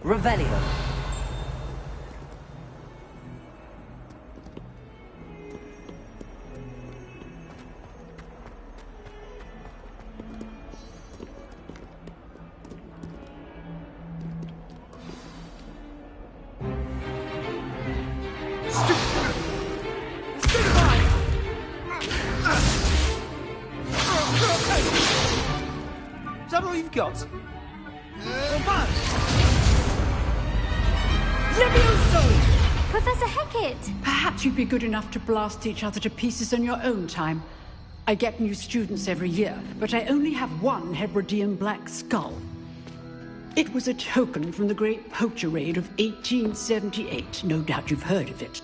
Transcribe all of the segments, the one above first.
Revelio. Is that all you've got? Levioso! Professor Hackett! Perhaps you'd be good enough to blast each other to pieces in your own time. I get new students every year, but I only have one Hebridean black skull. It was a token from the Great Poacher Raid of 1878. No doubt you've heard of it.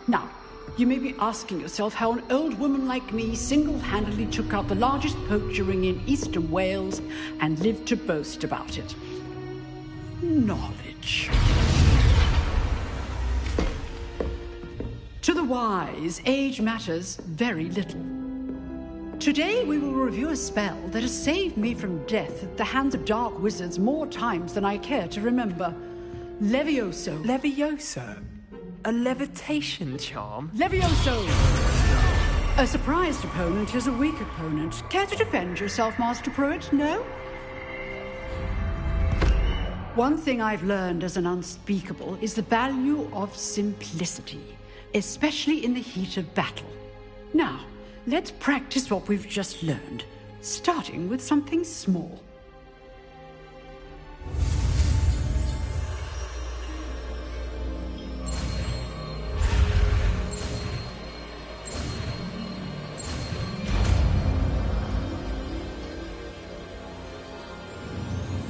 Now, you may be asking yourself how an old woman like me single-handedly took out the largest poacher ring in eastern Wales and lived to boast about it. Knowledge. To the wise, age matters very little. Today we will review a spell that has saved me from death at the hands of dark wizards more times than I care to remember. Levioso. Levioso? A levitation charm? Levioso! A surprised opponent is a weak opponent. Care to defend yourself, Master Pruitt? No? One thing I've learned as an unspeakable is the value of simplicity, especially in the heat of battle. Now, let's practice what we've just learned, starting with something small.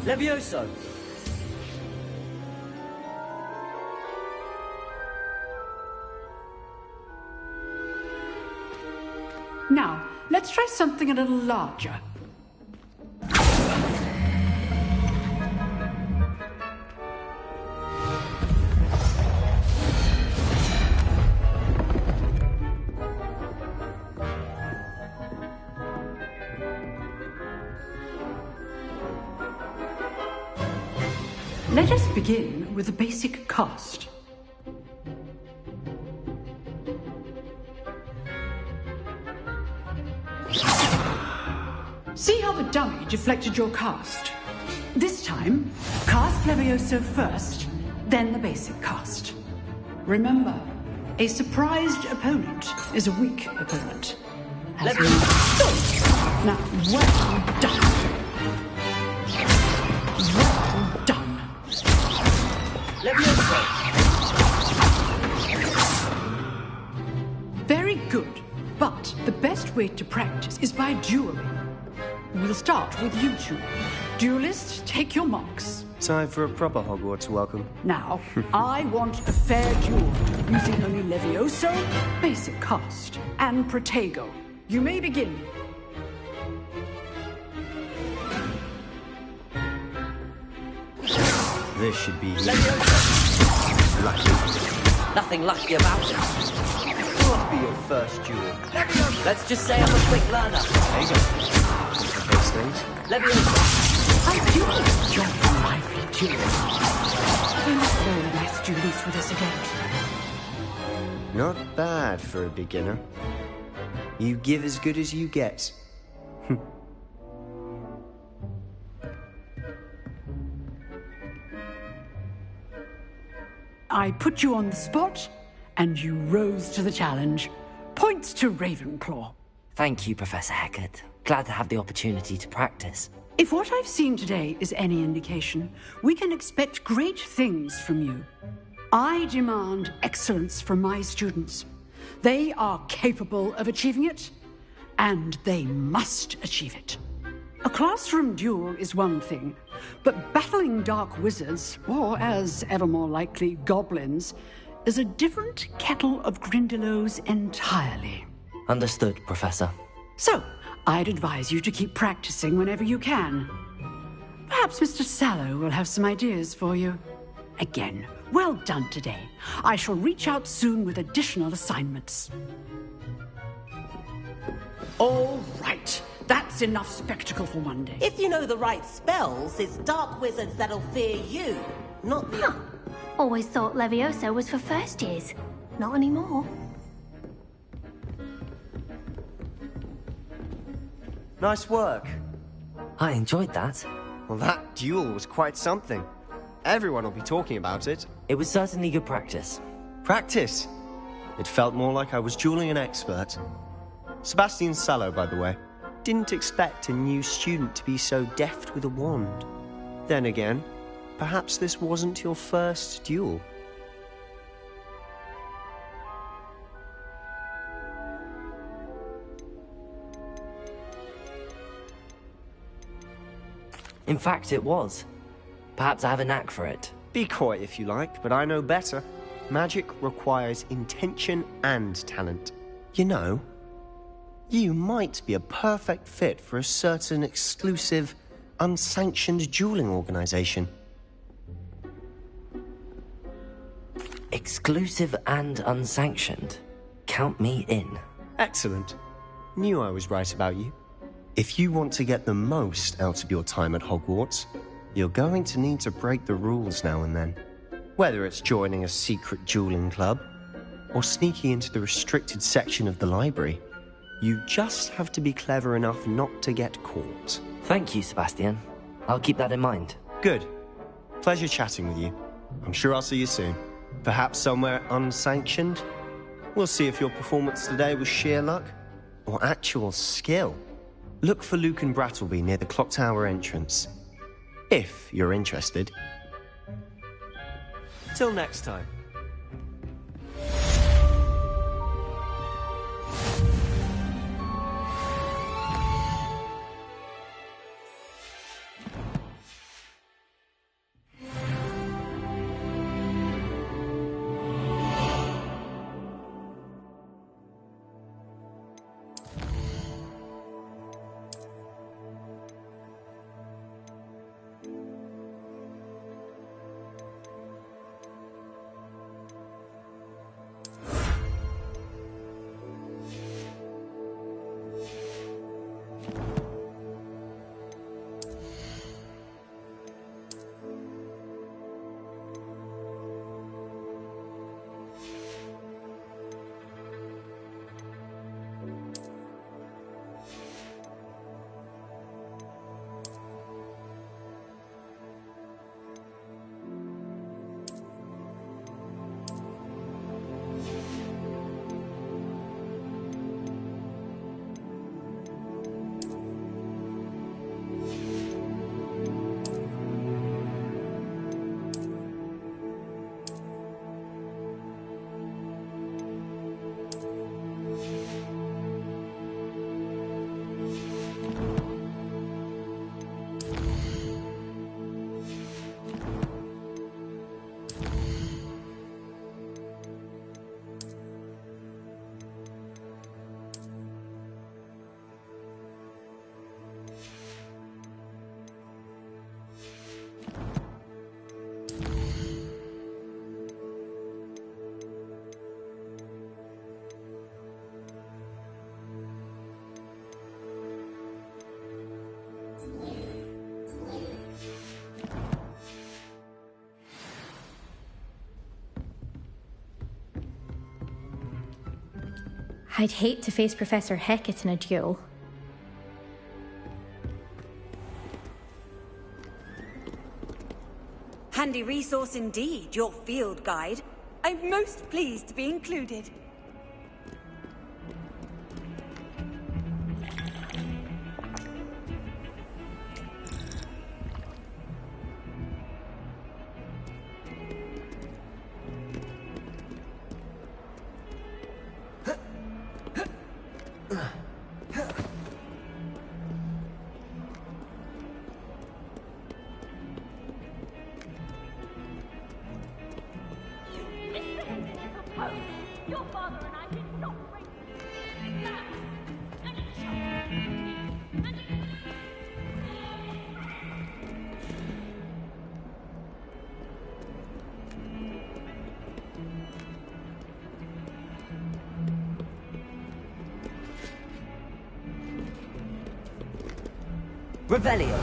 Levioso. Now, let's try something a little larger. Let us begin with the basic cast. See how the dummy deflected your cast? This time, cast Levioso first, then the basic cast. Remember, a surprised opponent is a weak opponent. As we now, well done. Well done. Levioso. Very good, but the best way to practice is by dueling. We'll start with you two. Duelists, take your marks. Time for a proper Hogwarts welcome. Now, I want a fair duel, using only Levioso, basic cast, and Protego. You may begin. This should be Levioso. lucky. Nothing lucky about it. What will be your first duel? Levioso. Let's just say I'm a quick learner. There you go. Those things. Levioso. I do enjoy a lively duel. I look forward to my students with this event. Not bad for a beginner. You give as good as you get. I put you on the spot, and you rose to the challenge. Points to Ravenclaw. Thank you, Professor Hackett. Glad to have the opportunity to practice. If what I've seen today is any indication, we can expect great things from you. I demand excellence from my students. They are capable of achieving it, and they must achieve it. A classroom duel is one thing, but battling dark wizards, or as ever more likely, goblins, is a different kettle of Grindylows entirely. Understood, Professor. So, I'd advise you to keep practicing whenever you can. Perhaps Mr. Sallow will have some ideas for you. Again, well done today. I shall reach out soon with additional assignments. All right, that's That's enough spectacle for one day. If you know the right spells, it's dark wizards that'll fear you, not the other. Always thought Levioso was for first years. Not anymore. Nice work. I enjoyed that. Well, that duel was quite something. Everyone will be talking about it. It was certainly good practice. Practice? It felt more like I was dueling an expert. Sebastian Sallow, by the way. Didn't expect a new student to be so deft with a wand. Then again, perhaps this wasn't your first duel. In fact, it was. Perhaps I have a knack for it. Be coy if you like, but I know better. Magic requires intention and talent. You know, you might be a perfect fit for a certain exclusive, unsanctioned dueling organization. Exclusive and unsanctioned. Count me in. Excellent. Knew I was right about you. If you want to get the most out of your time at Hogwarts, you're going to need to break the rules now and then. Whether it's joining a secret dueling club, or sneaking into the restricted section of the library, you just have to be clever enough not to get caught. Thank you, Sebastian. I'll keep that in mind. Good. Pleasure chatting with you. I'm sure I'll see you soon. Perhaps somewhere unsanctioned? We'll see if your performance today was sheer luck, or actual skill. Look for Luke and Brattleby near the clock tower entrance. If you're interested. Till next time. I'd hate to face Professor Hecat in a duel. Handy resource indeed, your field guide. I'm most pleased to be included. Your father and I did not break Revelio.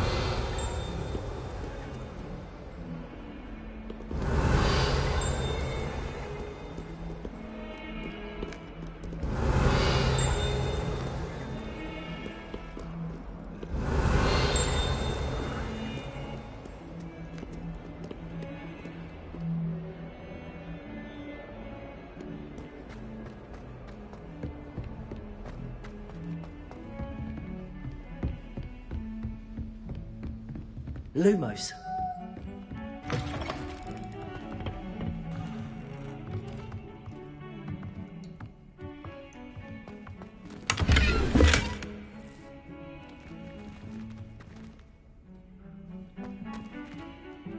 Lumos.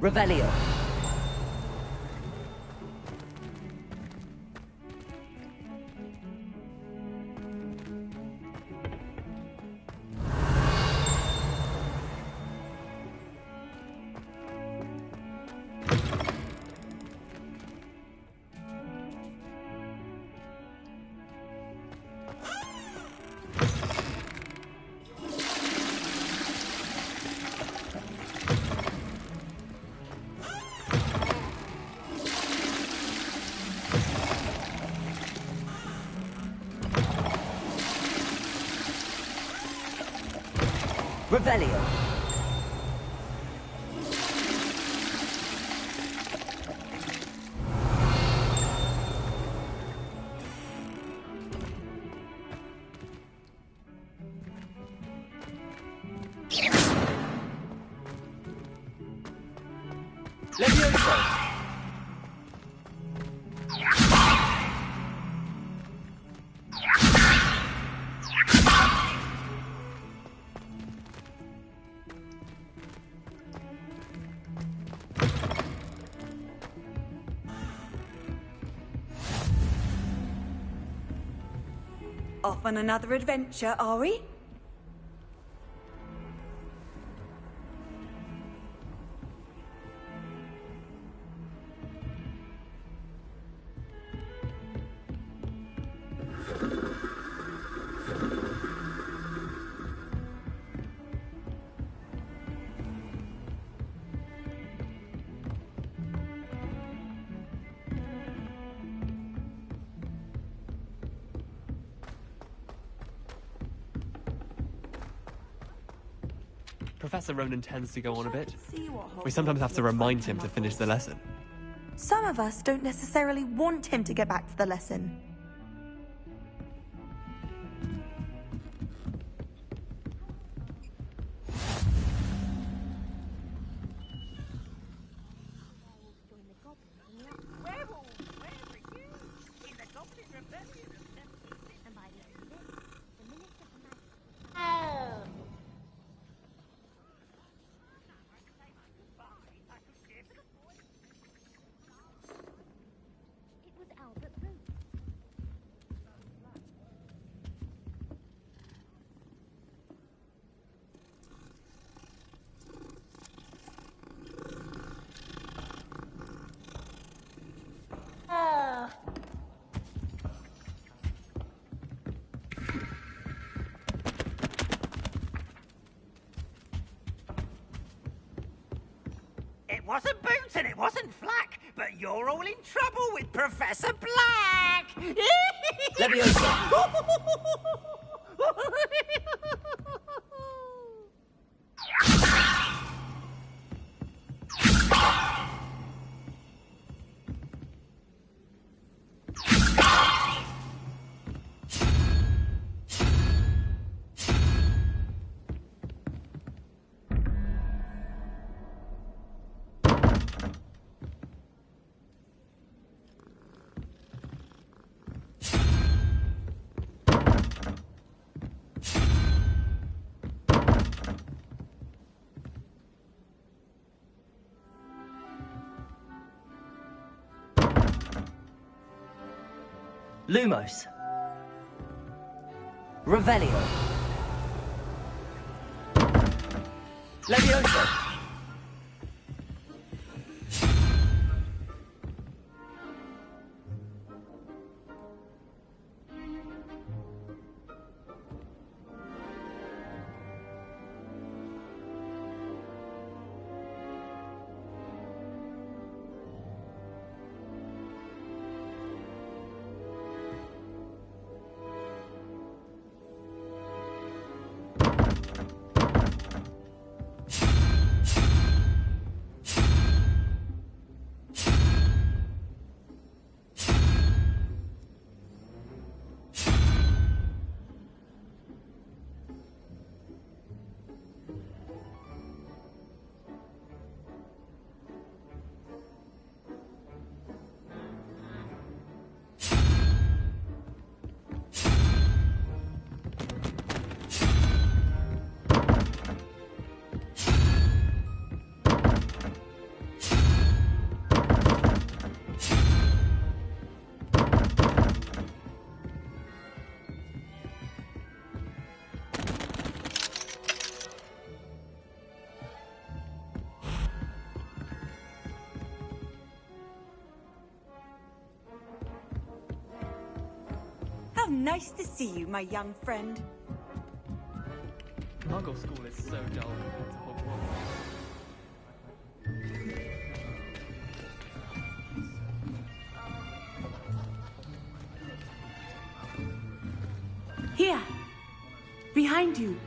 Revelio. Revelio. Levioso. Off on another adventure, are we? Professor Ronan tends to go on a bit. We sometimes have to remind him to finish the lesson. Some of us don't necessarily want him to get back to the lesson. It wasn't Boots and it wasn't Flack, but you're all in trouble with Professor Black! Levioso. Lumos. Revelio. Levioso. nice to see you, my young friend. Muggle school is so dull compared to Hogwarts. Here, behind you.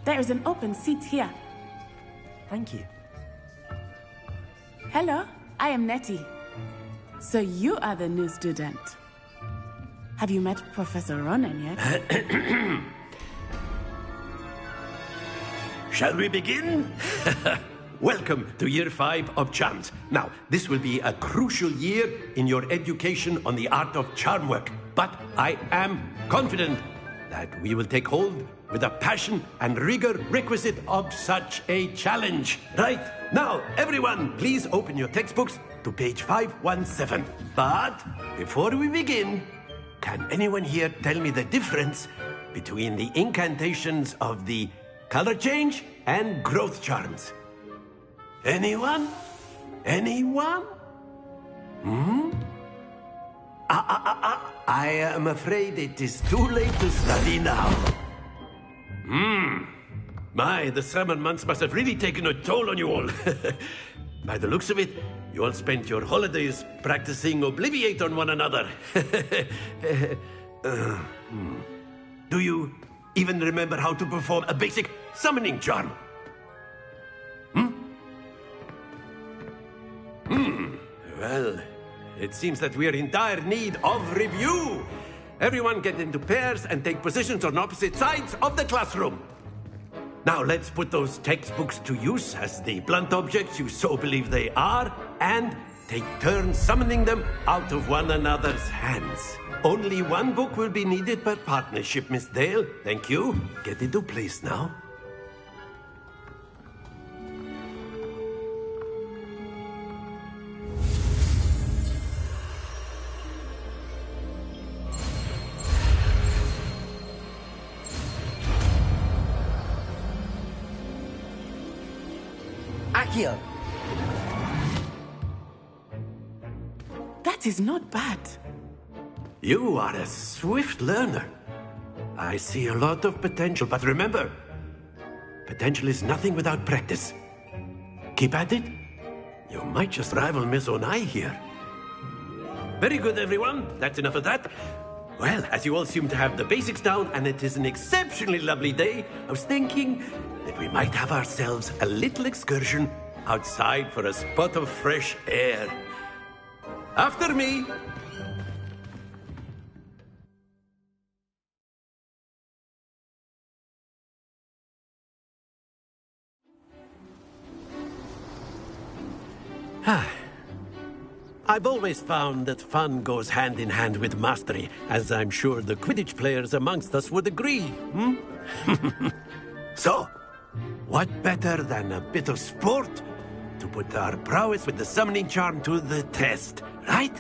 There is an open seat here. Thank you. Hello, I am Nettie. So you are the new student. Have you met Professor Ronan yet? Shall we begin? Welcome to Year 5 of Charms. Now, this will be a crucial year in your education on the art of charm work. But I am confident that we will take hold with the passion and rigor requisite of such a challenge. Right, now, everyone, please open your textbooks to page 517. But before we begin, can anyone here tell me the difference between the incantations of the color change and growth charms? Anyone? Anyone? I am afraid it is too late to study now. My, the summer months must have really taken a toll on you all. By the looks of it, you all spent your holidays practicing Obliviate on one another. Do you even remember how to perform a basic summoning charm? Well, it seems that we are in dire need of review. Everyone get into pairs and take positions on opposite sides of the classroom. Now let's put those textbooks to use as the blunt objects you so believe they are, and take turns summoning them out of one another's hands. Only one book will be needed per partnership, Miss Dale. Thank you. Get into place now. Accio! That is not bad. You are a swift learner. I see a lot of potential, but remember, potential is nothing without practice. Keep at it. You might just rival Miss Onai here. Very good, everyone. That's enough of that. Well, as you all seem to have the basics down, and it is an exceptionally lovely day, I was thinking that we might have ourselves a little excursion outside for a spot of fresh air. After me. I've always found that fun goes hand in hand with mastery, as I'm sure the Quidditch players amongst us would agree. So, what better than a bit of sport to put our prowess with the summoning charm to the test, right?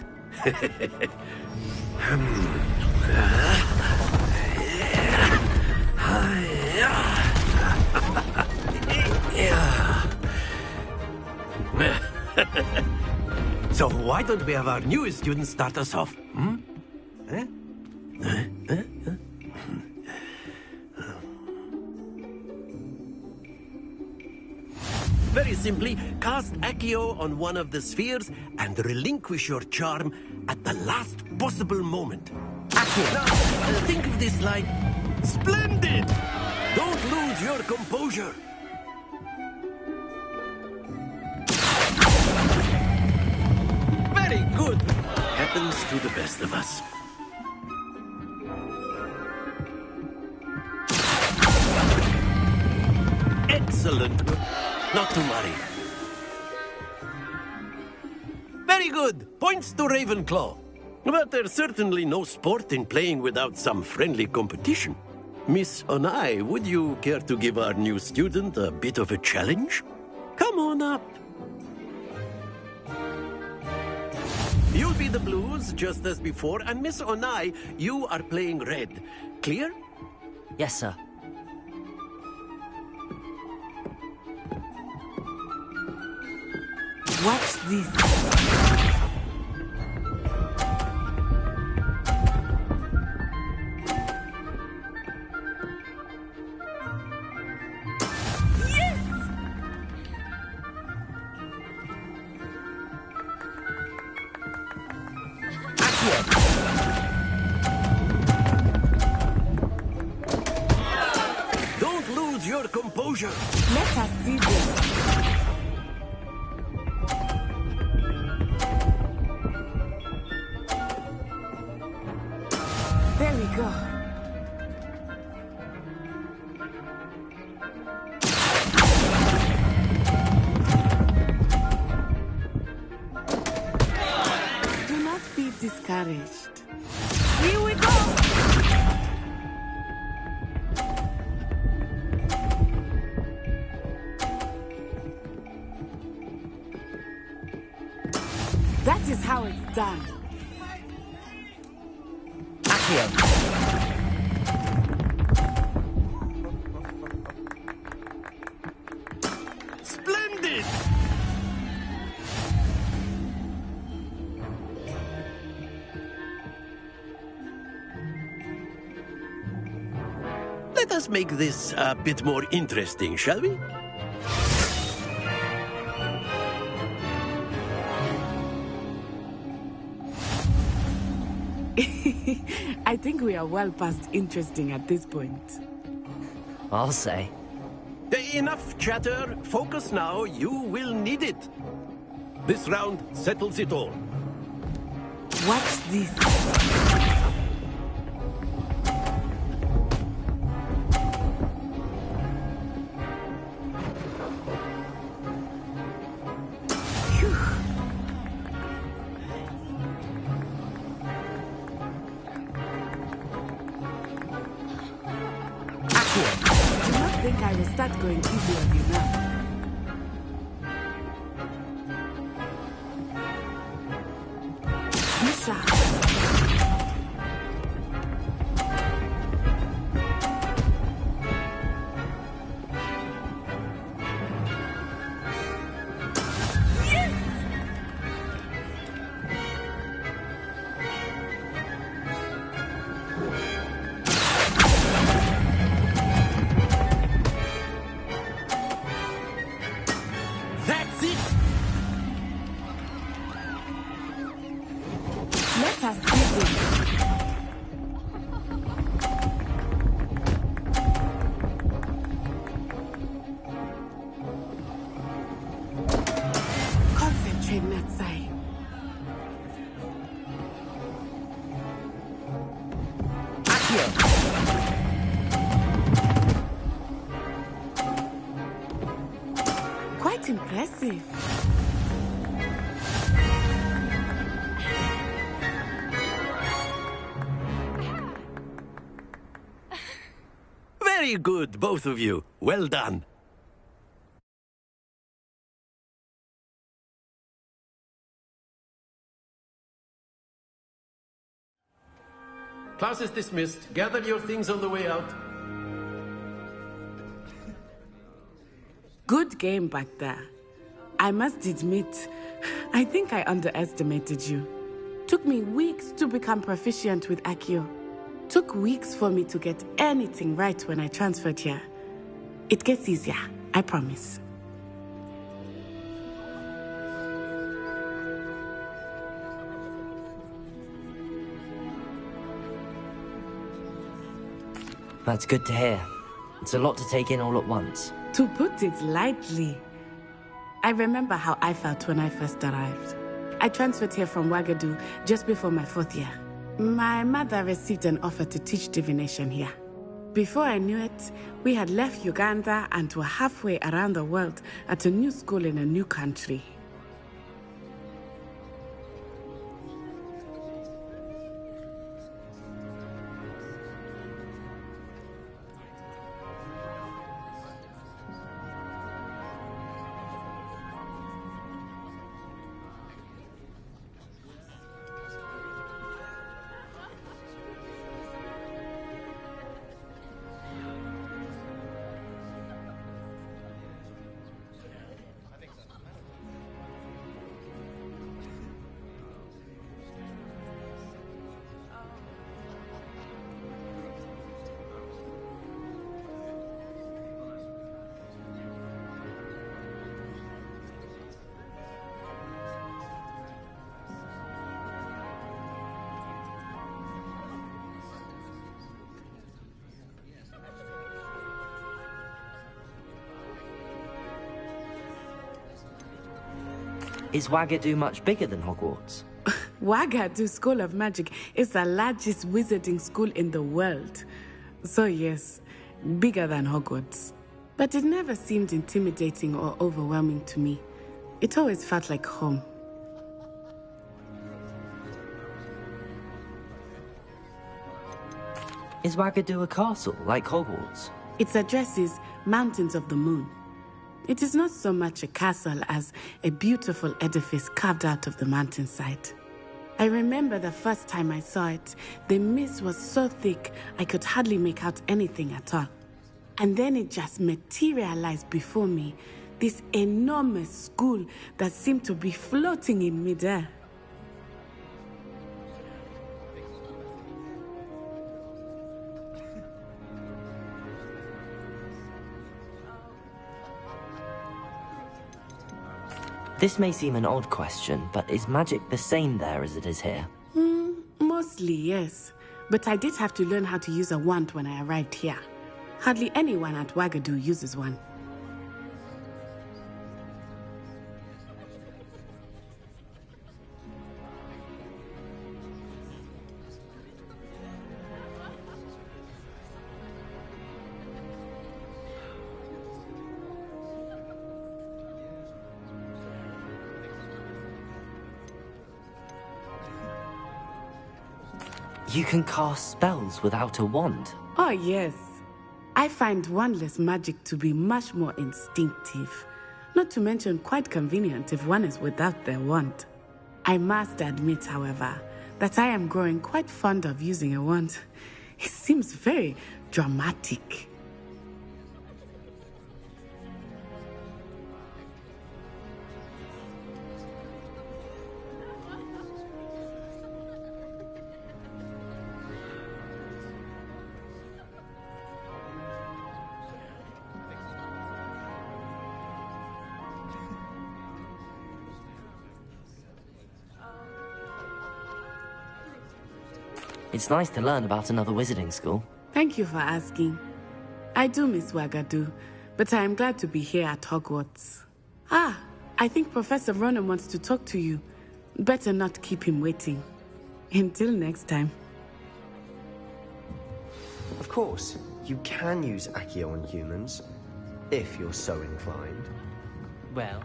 So why don't we have our newest student start us off? Very simply, cast Accio on one of the spheres and relinquish your charm at the last possible moment. Accio! Now, think of this like splendid! Don't lose your composure. Very good. Happens to the best of us. Excellent. Not to worry. Very good. Points to Ravenclaw. But there's certainly no sport in playing without some friendly competition. Miss Onai, would you care to give our new student a bit of a challenge? Come on up. You'll be the blues, just as before, and Miss Onai, you are playing red. Clear? Yes, sir. Watch this. closure. Let us see this. There we go. Do not be discouraged. Here we go. That is how it's done. Splendid! Let us make this a bit more interesting, shall we? I think we are well past interesting at this point. I'll say. Enough chatter. Focus now. You will need it. This round settles it all. Watch this. I think I will start going easy on you now. Misha. Quite impressive. Very good, both of you. Well done. Class is dismissed. Gather your things on the way out. Good game back there. I must admit, I think I underestimated you. Took me weeks to become proficient with Accio. Took weeks for me to get anything right when I transferred here. It gets easier, I promise. That's good to hear. It's a lot to take in all at once. To put it lightly, I remember how I felt when I first arrived. I transferred here from Ouagadougou just before my 4th year. My mother received an offer to teach divination here. Before I knew it, we had left Uganda and were halfway around the world at a new school in a new country. Is Wagadu much bigger than Hogwarts? Wagadu School of Magic is the largest wizarding school in the world. So yes, bigger than Hogwarts. But it never seemed intimidating or overwhelming to me. It always felt like home. Is Wagadu a castle, like Hogwarts? Its address is Mountains of the Moon. It is not so much a castle as a beautiful edifice carved out of the mountainside. I remember the first time I saw it, the mist was so thick I could hardly make out anything at all. And then it just materialized before me, this enormous school that seemed to be floating in midair. This may seem an odd question, but is magic the same there as it is here? Mostly, yes. But I did have to learn how to use a wand when I arrived here. Hardly anyone at Wagadu uses one. You can cast spells without a wand? Oh, yes. I find wandless magic to be much more instinctive. Not to mention quite convenient if one is without their wand. I must admit, however, that I am growing quite fond of using a wand. It seems very dramatic. It's nice to learn about another wizarding school. Thank you for asking. I do miss Wagadu, but I am glad to be here at Hogwarts. Ah, I think Professor Ronan wants to talk to you. Better not keep him waiting. Until next time. Of course, you can use Accio on humans, if you're so inclined. Well,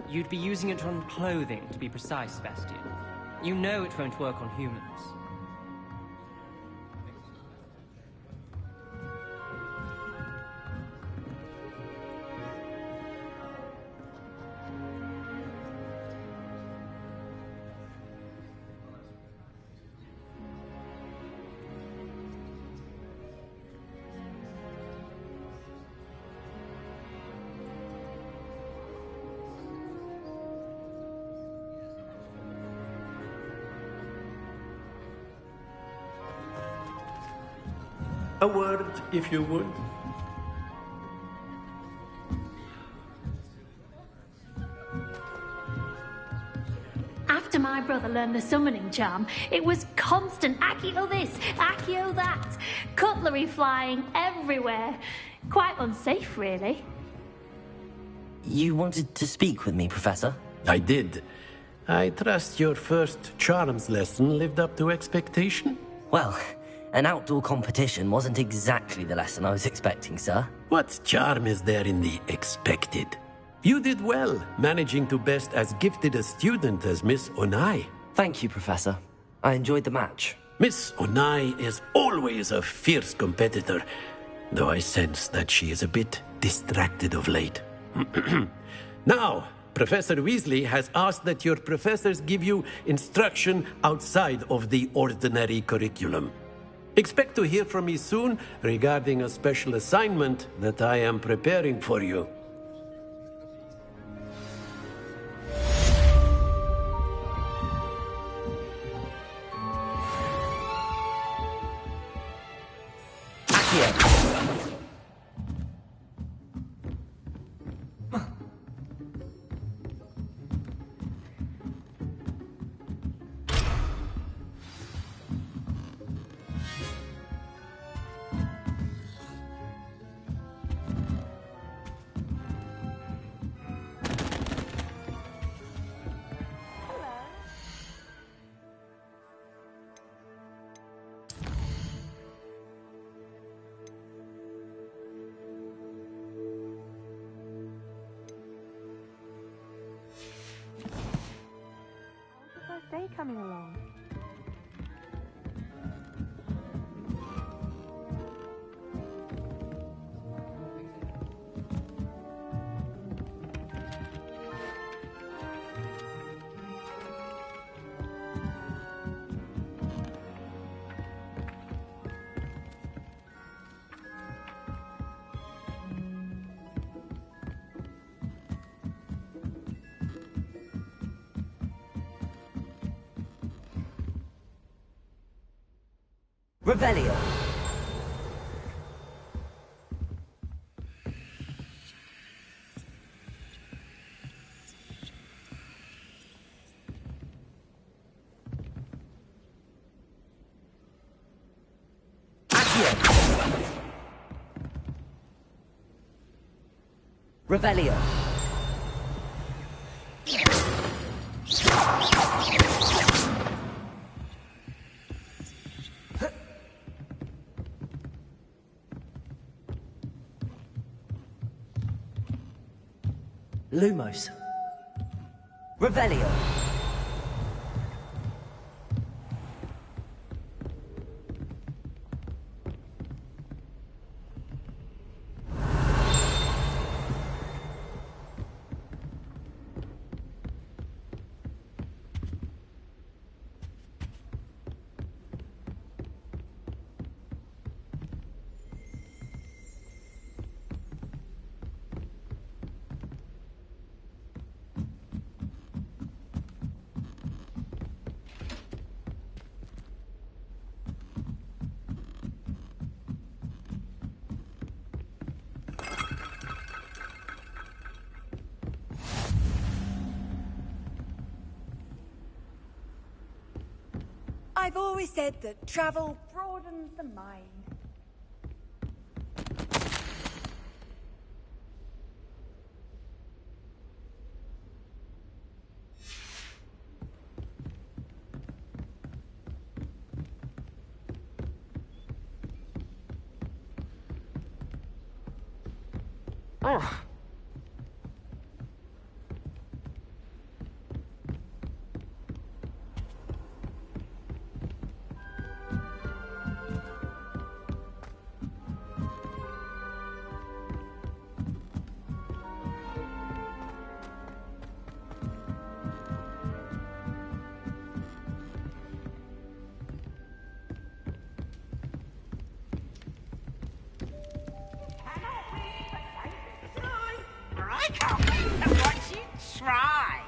you'd be using it on clothing, to be precise, Sebastian. You know it won't work on humans. A word, if you would. After my brother learned the summoning charm, it was constant Accio this, Accio that. Cutlery flying everywhere. Quite unsafe, really. You wanted to speak with me, Professor? I did. I trust your first charms lesson lived up to expectation? Well, an outdoor competition wasn't exactly the lesson I was expecting, sir. What charm is there in the expected? You did well, managing to best as gifted a student as Miss Onai. Thank you, Professor. I enjoyed the match. Miss Onai is always a fierce competitor, though I sense that she is a bit distracted of late. Now, Professor Weasley has asked that your professors give you instruction outside of the ordinary curriculum. Expect to hear from me soon regarding a special assignment that I am preparing for you. Revelio. Revelio. Lumos. Revelio. I've always said that travel broadens the mind. Oh. I can't wait to watch you try.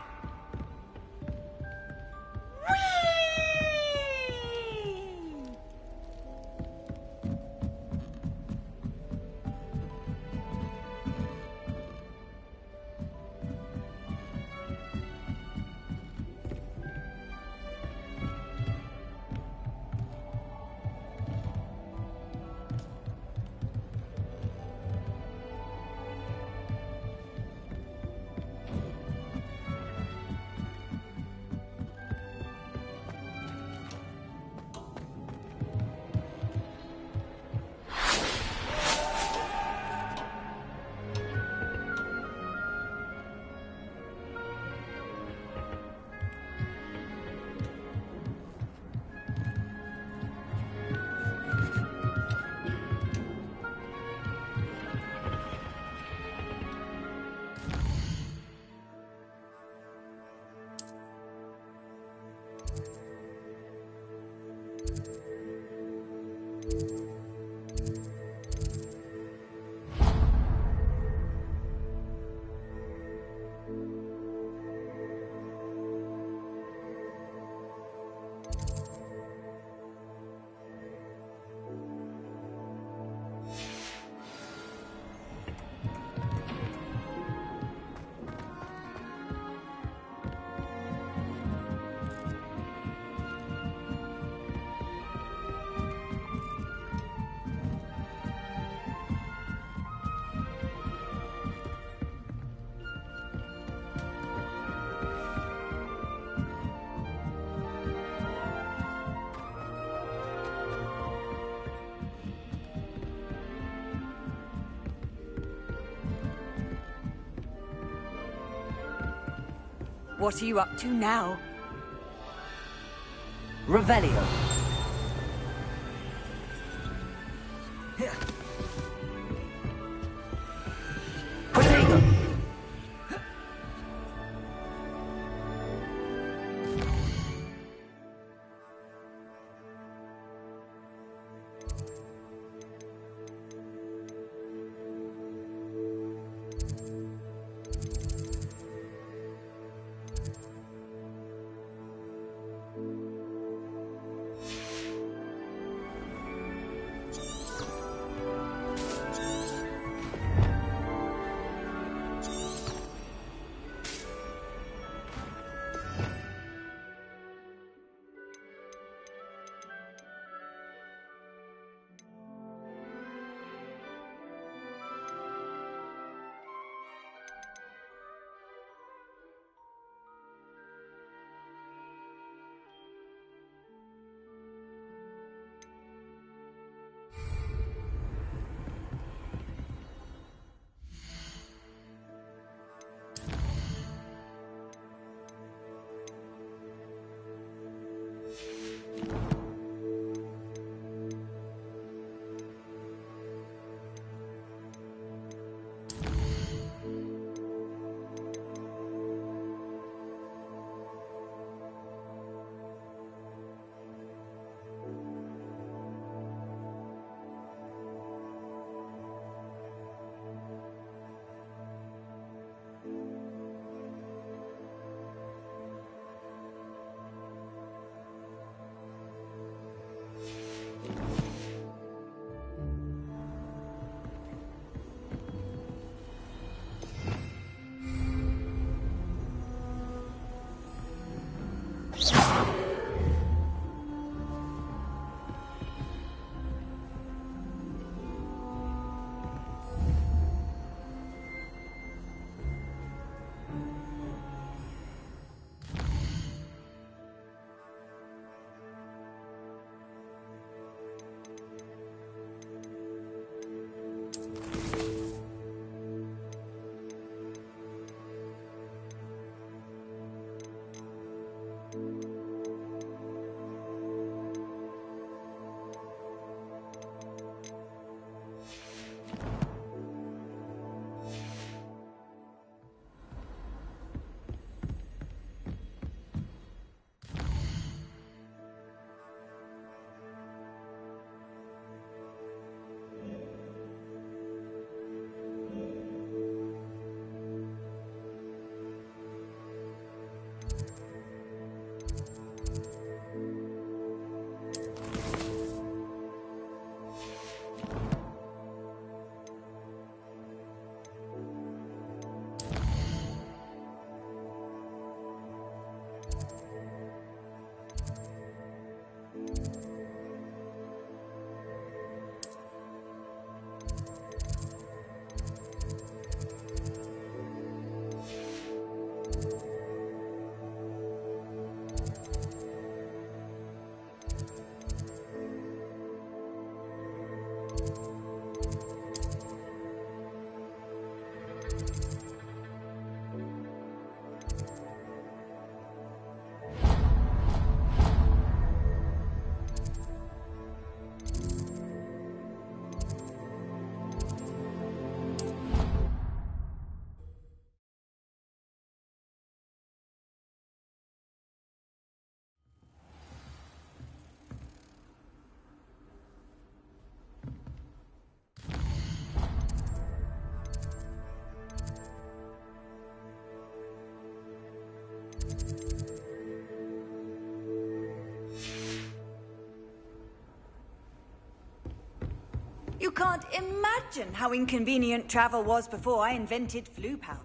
What are you up to now? Revelio. Protego. You can't imagine how inconvenient travel was before I invented flu powder.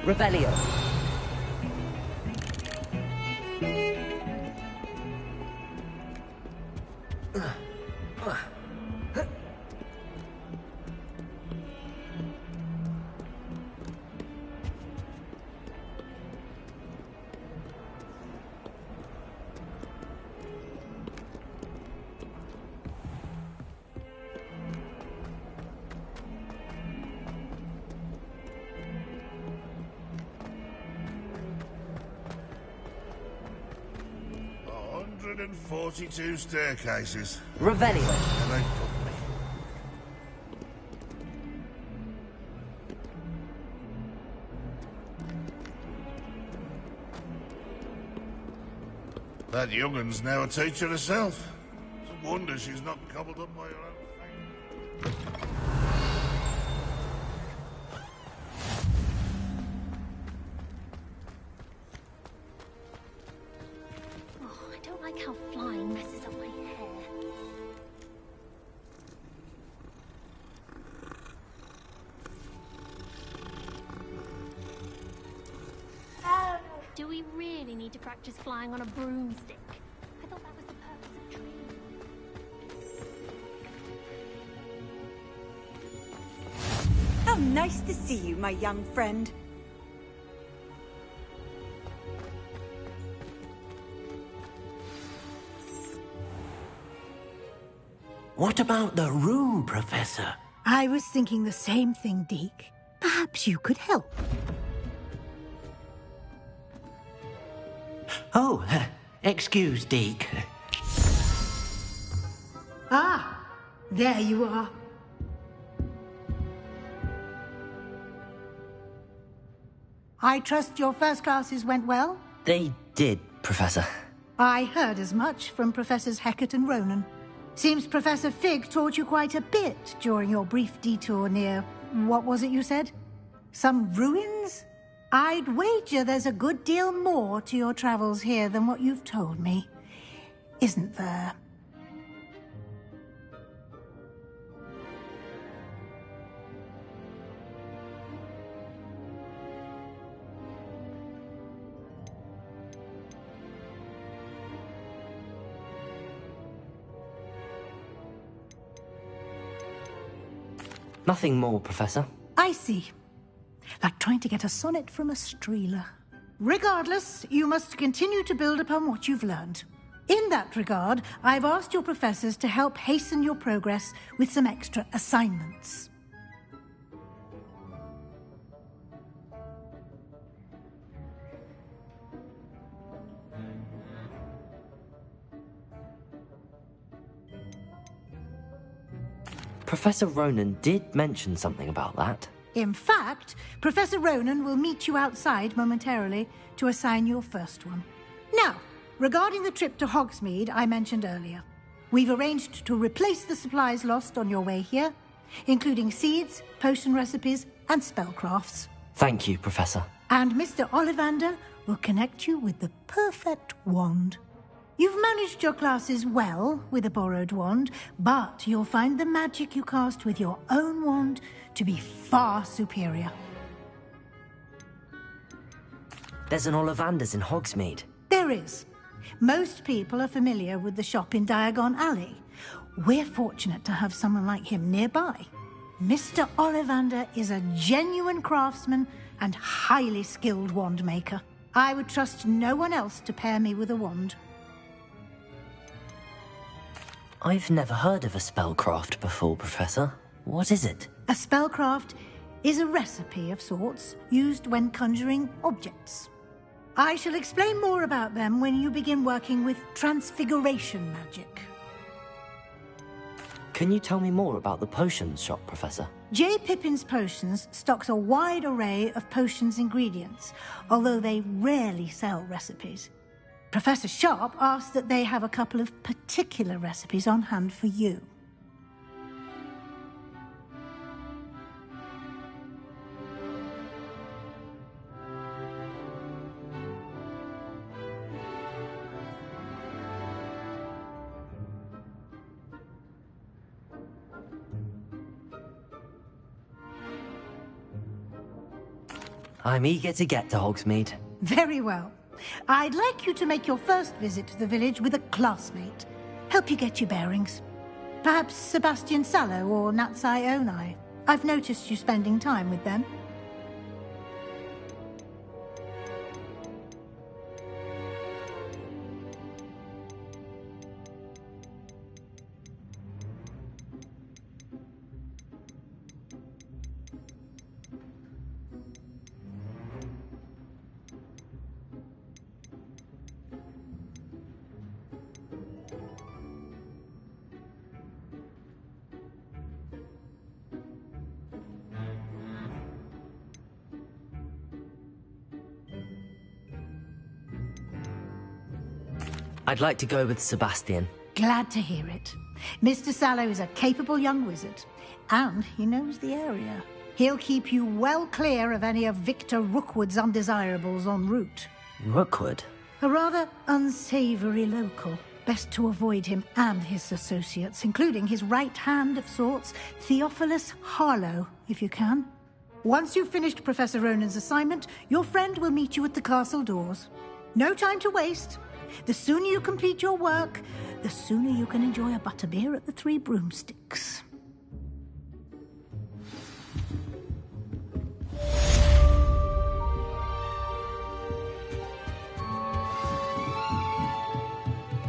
Revelio. And 42 staircases. Revelio. That young'un's now a teacher herself. It's a wonder she's not gobbled up by her own thing. How flying messes up my hair. Do we really need to practice flying on a broomstick? I thought that was the purpose of training. How nice to see you, my young friend. What about the room, Professor? I was thinking the same thing, Deke. Perhaps you could help. Oh, excuse, Deke. Ah, there you are. I trust your first classes went well? They did, Professor. I heard as much from Professors Hecat and Ronan. Seems Professor Fig taught you quite a bit during your brief detour near... what was it you said? Some ruins? I'd wager there's a good deal more to your travels here than what you've told me. Isn't there? Nothing more, Professor. I see. Like trying to get a sonnet from a streeler. Regardless, you must continue to build upon what you've learned. In that regard, I've asked your professors to help hasten your progress with some extra assignments. Professor Ronan did mention something about that. In fact, Professor Ronan will meet you outside momentarily to assign your first one. Now, regarding the trip to Hogsmeade I mentioned earlier, we've arranged to replace the supplies lost on your way here, including seeds, potion recipes, and spellcrafts. Thank you, Professor. And Mr. Ollivander will connect you with the perfect wand. You've managed your classes well with a borrowed wand, but you'll find the magic you cast with your own wand to be far superior. There's an Ollivander's in Hogsmeade. There is. Most people are familiar with the shop in Diagon Alley. We're fortunate to have someone like him nearby. Mr. Ollivander is a genuine craftsman and highly skilled wand maker. I would trust no one else to pair me with a wand. I've never heard of a spellcraft before, Professor. What is it? A spellcraft is a recipe of sorts used when conjuring objects. I shall explain more about them when you begin working with transfiguration magic. Can you tell me more about the potions shop, Professor? J. Pippin's Potions stocks a wide array of potions ingredients, although they rarely sell recipes. Professor Sharp asked that they have a couple of particular recipes on hand for you. I'm eager to get to Hogsmeade. Very well. I'd like you to make your first visit to the village with a classmate. Help you get your bearings. Perhaps Sebastian Sallow or Natsai Onai. I've noticed you spending time with them. I'd like to go with Sebastian. Glad to hear it. Mr. Sallow is a capable young wizard, and he knows the area. He'll keep you well clear of any of Victor Rookwood's undesirables en route. Rookwood? A rather unsavory local. Best to avoid him and his associates, including his right hand of sorts, Theophilus Harlow, if you can. Once you've finished Professor Ronan's assignment, your friend will meet you at the castle doors. No time to waste. The sooner you complete your work, the sooner you can enjoy a butterbeer at the Three Broomsticks.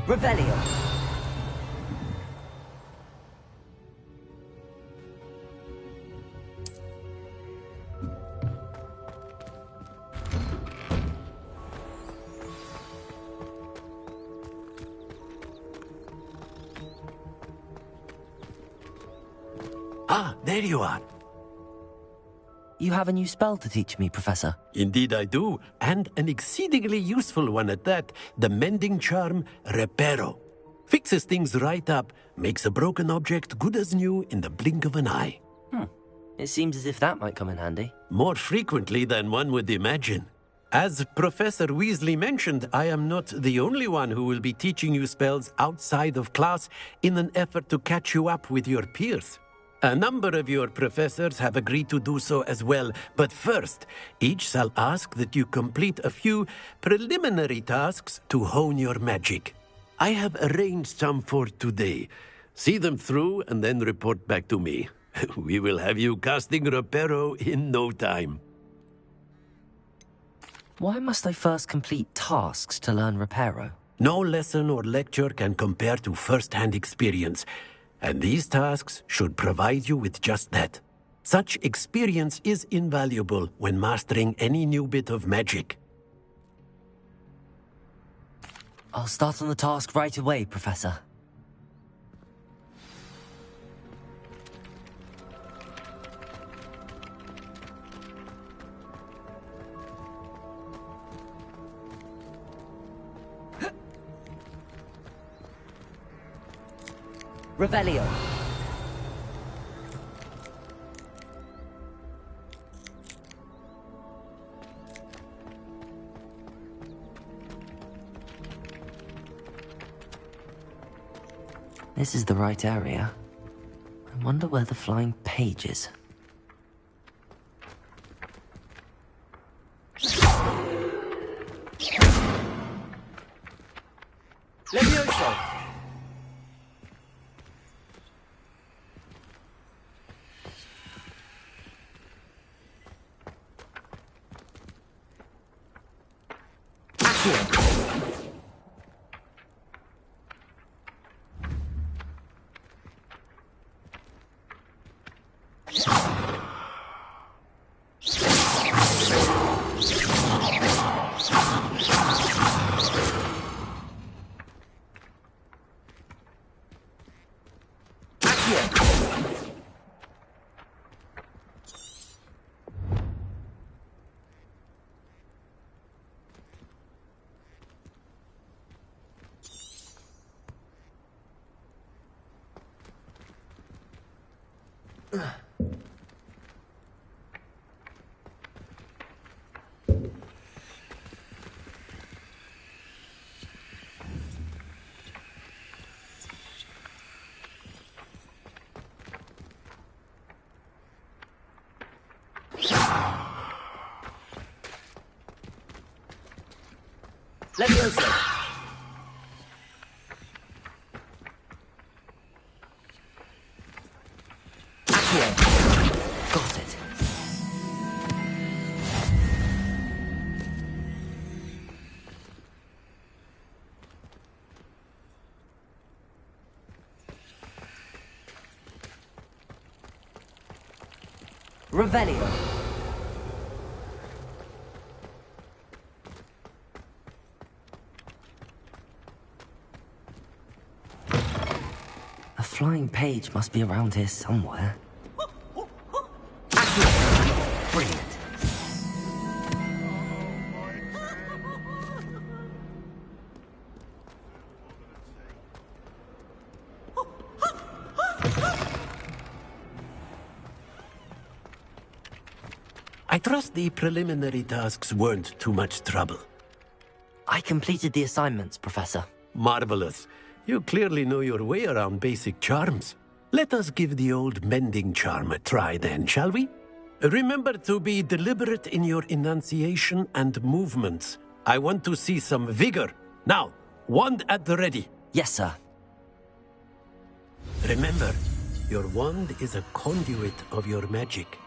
Revelio. Ah, there you are. You have a new spell to teach me, Professor. Indeed I do, and an exceedingly useful one at that. The mending charm, Reparo. Fixes things right up, makes a broken object good as new in the blink of an eye. It seems as if that might come in handy. More frequently than one would imagine. As Professor Weasley mentioned, I am not the only one who will be teaching you spells outside of class in an effort to catch you up with your peers. A number of your professors have agreed to do so as well, but first, each shall ask that you complete a few preliminary tasks to hone your magic. I have arranged some for today. See them through and then report back to me. We will have you casting Reparo in no time. Why must I first complete tasks to learn Reparo? No lesson or lecture can compare to first-hand experience. And these tasks should provide you with just that. Such experience is invaluable when mastering any new bit of magic. I'll start on the task right away, Professor. Revelio. This is the right area. I wonder where the flying page is. Levioso! Leviosa! Accio! Got it. Revelio. A flying page must be around here somewhere. Accio. Brilliant. I trust the preliminary tasks weren't too much trouble. I completed the assignments, Professor. Marvelous. You clearly know your way around basic charms. Let us give the old mending charm a try then, shall we? Remember to be deliberate in your enunciation and movements. I want to see some vigor. Now, wand at the ready. Yes, sir. Remember, your wand is a conduit of your magic.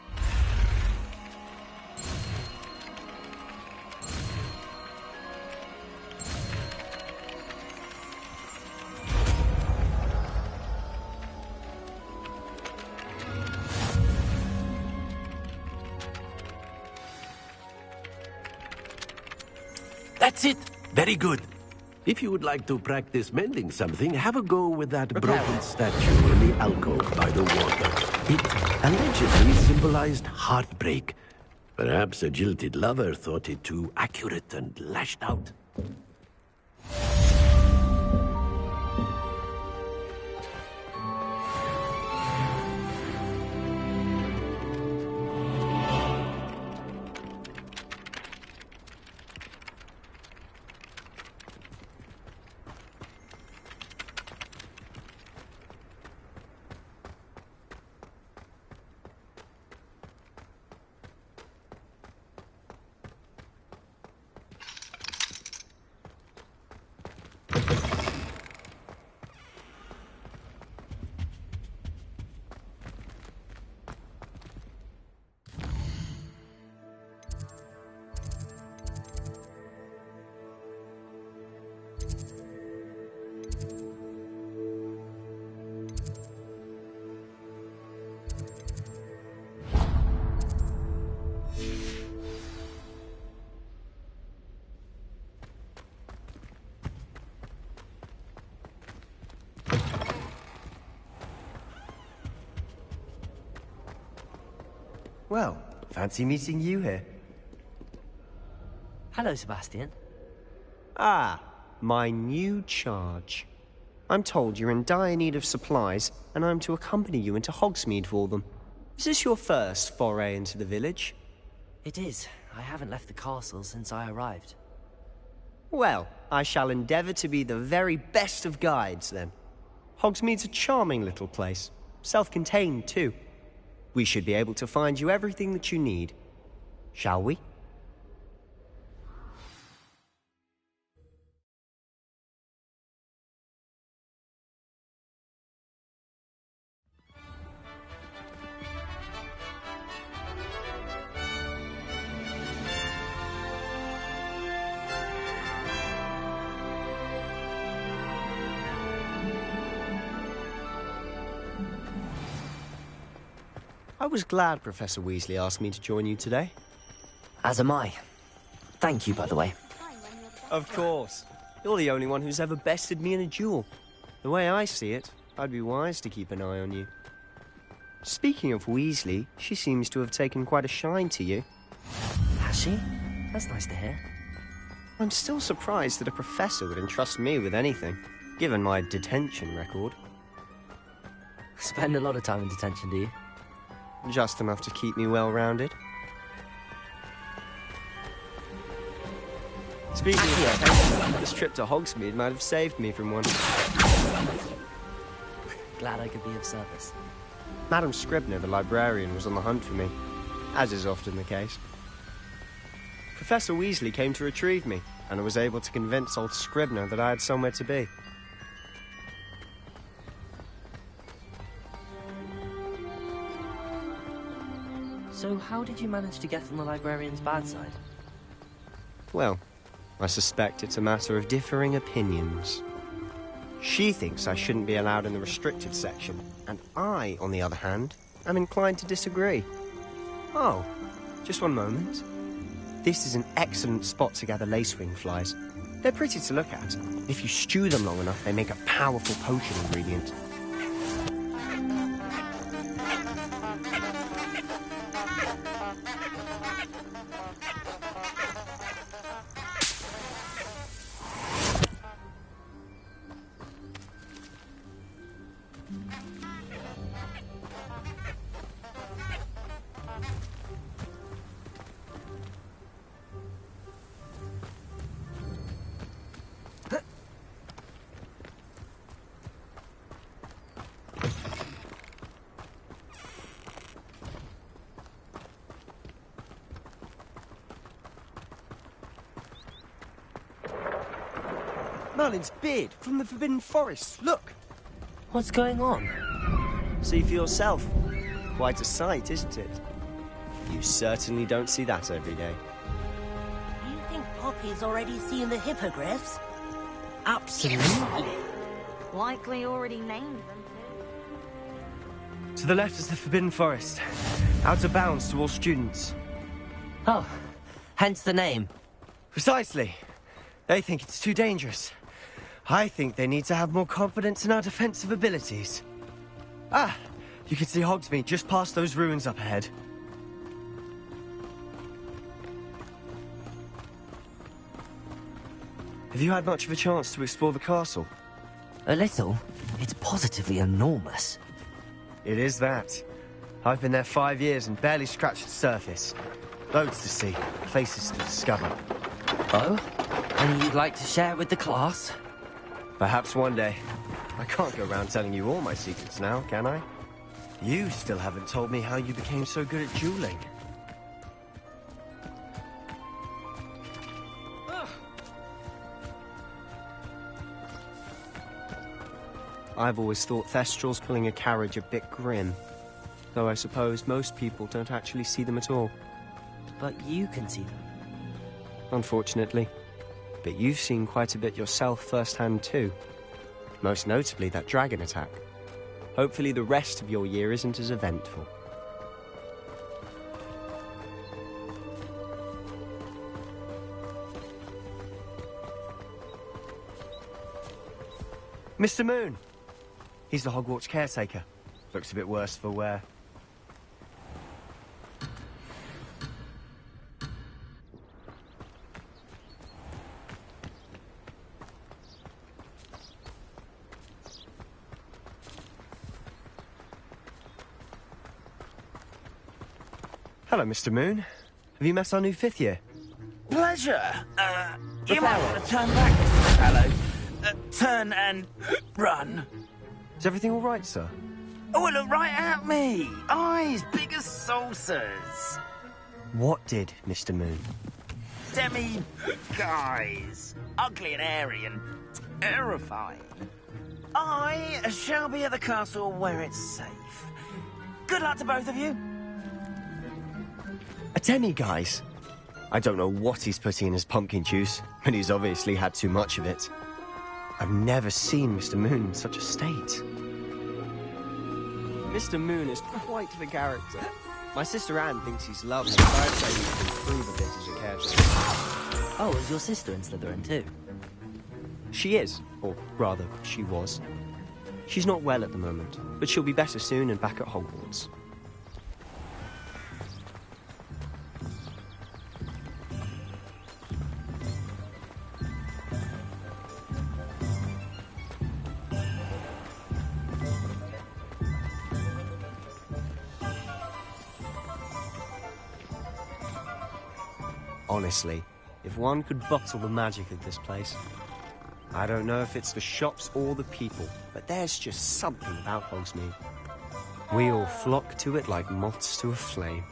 That's it! Very good. If you would like to practice mending something, have a go with that broken statue in the alcove by the water. It allegedly symbolized heartbreak. Perhaps a jilted lover thought it too accurate and lashed out. Well, fancy meeting you here. Hello, Sebastian. Ah, my new charge. I'm told you're in dire need of supplies, and I'm to accompany you into Hogsmeade for them. Is this your first foray into the village? It is. I haven't left the castle since I arrived. Well, I shall endeavour to be the very best of guides, then. Hogsmeade's a charming little place. Self-contained, too. We should be able to find you everything that you need. Shall we? I was glad Professor Weasley asked me to join you today. As am I. Thank you, by the way. Of course. You're the only one who's ever bested me in a duel. The way I see it, I'd be wise to keep an eye on you. Speaking of Weasley, she seems to have taken quite a shine to you. Has she? That's nice to hear. I'm still surprised that a professor would entrust me with anything, given my detention record. Spend a lot of time in detention, do you? Just enough to keep me well-rounded. Speaking of this trip to Hogsmeade might have saved me from one. Glad I could be of service. Madam Scribner, the librarian, was on the hunt for me, as is often the case. Professor Weasley came to retrieve me, and I was able to convince old Scribner that I had somewhere to be. So how did you manage to get on the librarian's bad side? Well, I suspect it's a matter of differing opinions. She thinks I shouldn't be allowed in the restricted section, and I, on the other hand, am inclined to disagree. Oh, just one moment. This is an excellent spot to gather lacewing flies. They're pretty to look at. If you stew them long enough, they make a powerful potion ingredient. Merlin's beard from the Forbidden Forest. Look! What's going on? See for yourself. Quite a sight, isn't it? You certainly don't see that every day. You think Poppy's already seen the hippogriffs? Absolutely. Likely already named them too. To the left is the Forbidden Forest. Out of bounds to all students. Oh, hence the name. Precisely. They think it's too dangerous. I think they need to have more confidence in our defensive abilities. Ah, you can see Hogsmeade just past those ruins up ahead. Have you had much of a chance to explore the castle? A little. It's positively enormous. It is that. I've been there 5 years and barely scratched the surface. Loads to see, places to discover. Oh? Any you'd like to share with the class? Perhaps one day. I can't go around telling you all my secrets now, can I? You still haven't told me how you became so good at dueling. I've always thought Thestrals pulling a carriage a bit grim. Though I suppose most people don't actually see them at all. But you can see them. Unfortunately. But you've seen quite a bit yourself firsthand too. Most notably that dragon attack. Hopefully the rest of your year isn't as eventful. Mr. Moon! He's the Hogwarts caretaker. Looks a bit worse for wear. Hello, Mr. Moon. Have you met our new 5th year? Pleasure. You might want to turn back, Mr. Fellow. Turn and run. Is everything all right, sir? Oh, look right at me. Eyes big as saucers. What did, Mr. Moon? Guys. Ugly and hairy and terrifying. I shall be at the castle where it's safe. Good luck to both of you. A demi-guise? I don't know what he's putting in his pumpkin juice, but he's obviously had too much of it. I've never seen Mr. Moon in such a state. Mr. Moon is quite the character. My sister Anne thinks he's lovely, but I'd say he can improve a bit as a caretaker. Oh, is your sister in Slytherin too? She is, or rather, she was. She's not well at the moment, but she'll be better soon and back at Hogwarts. Honestly, if one could bottle the magic of this place. I don't know if it's the shops or the people, but there's just something about Hogsmeade. We all flock to it like moths to a flame.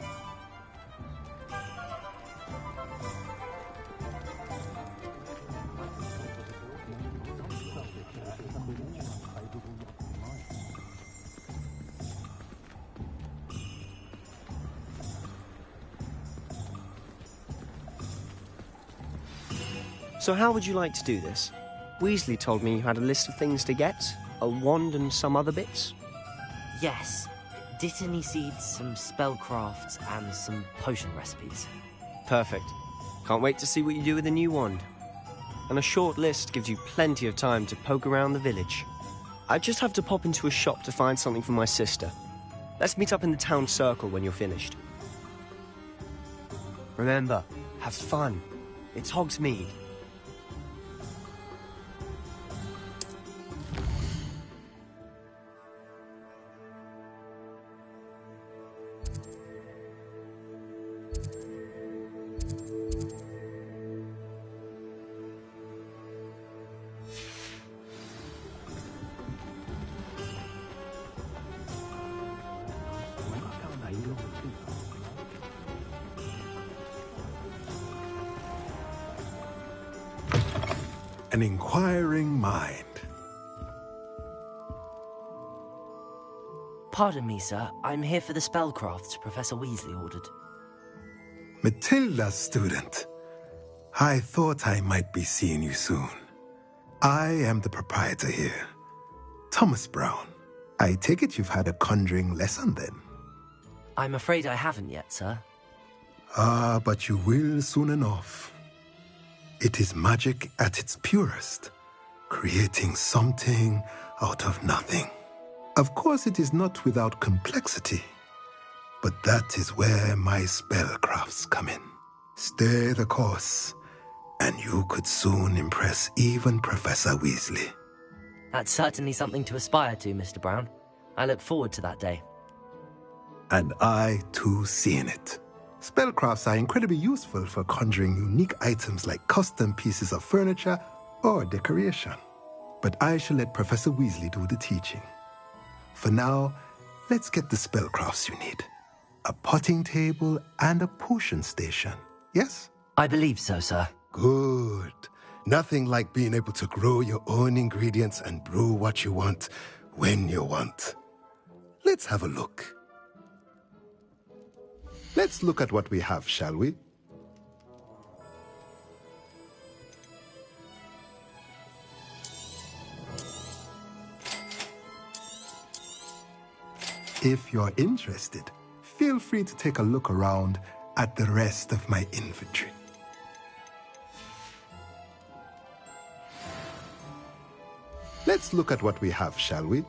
So how would you like to do this? Weasley told me you had a list of things to get, a wand and some other bits. Yes. Dittany seeds, some spellcrafts, and some potion recipes. Perfect. Can't wait to see what you do with the new wand. And a short list gives you plenty of time to poke around the village. I just have to pop into a shop to find something for my sister. Let's meet up in the town circle when you're finished. Remember, have fun. It's Hogsmeade. An inquiring mind. Pardon me, sir. I'm here for the spellcrafts Professor Weasley ordered. Matilda's student. I thought I might be seeing you soon. I am the proprietor here, Thomas Brown. I take it you've had a conjuring lesson then? I'm afraid I haven't yet, sir. Ah, but you will soon enough. It is magic at its purest, creating something out of nothing. Of course, it is not without complexity, but that is where my spellcrafts come in. Stay the course, and you could soon impress even Professor Weasley. That's certainly something to aspire to, Mr. Brown. I look forward to that day. And I, too, seeing it. Spellcrafts are incredibly useful for conjuring unique items like custom pieces of furniture or decoration. But I shall let Professor Weasley do the teaching. For now, let's get the spellcrafts you need. A potting table and a potion station, yes? I believe so, sir. Good. Nothing like being able to grow your own ingredients and brew what you want when you want. Let's have a look. Let's look at what we have, shall we? If you're interested, feel free to take a look around at the rest of my inventory. Let's look at what we have, shall we?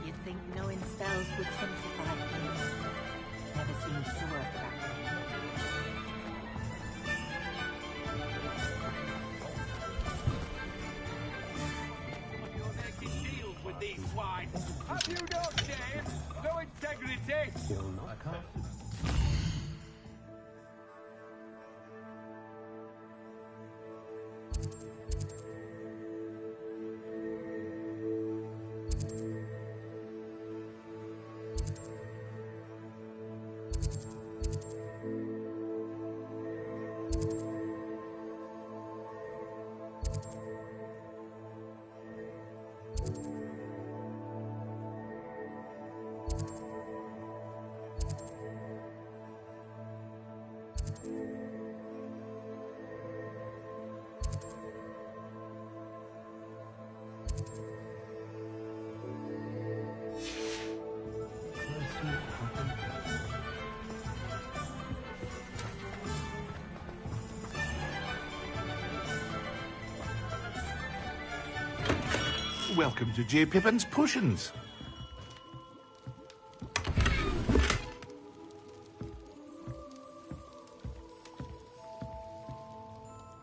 You'd think knowing spells would simplify things. Never seems to work that You're making deals with these swine. Have you no shame? No integrity? welcome to J. Pippin's Potions.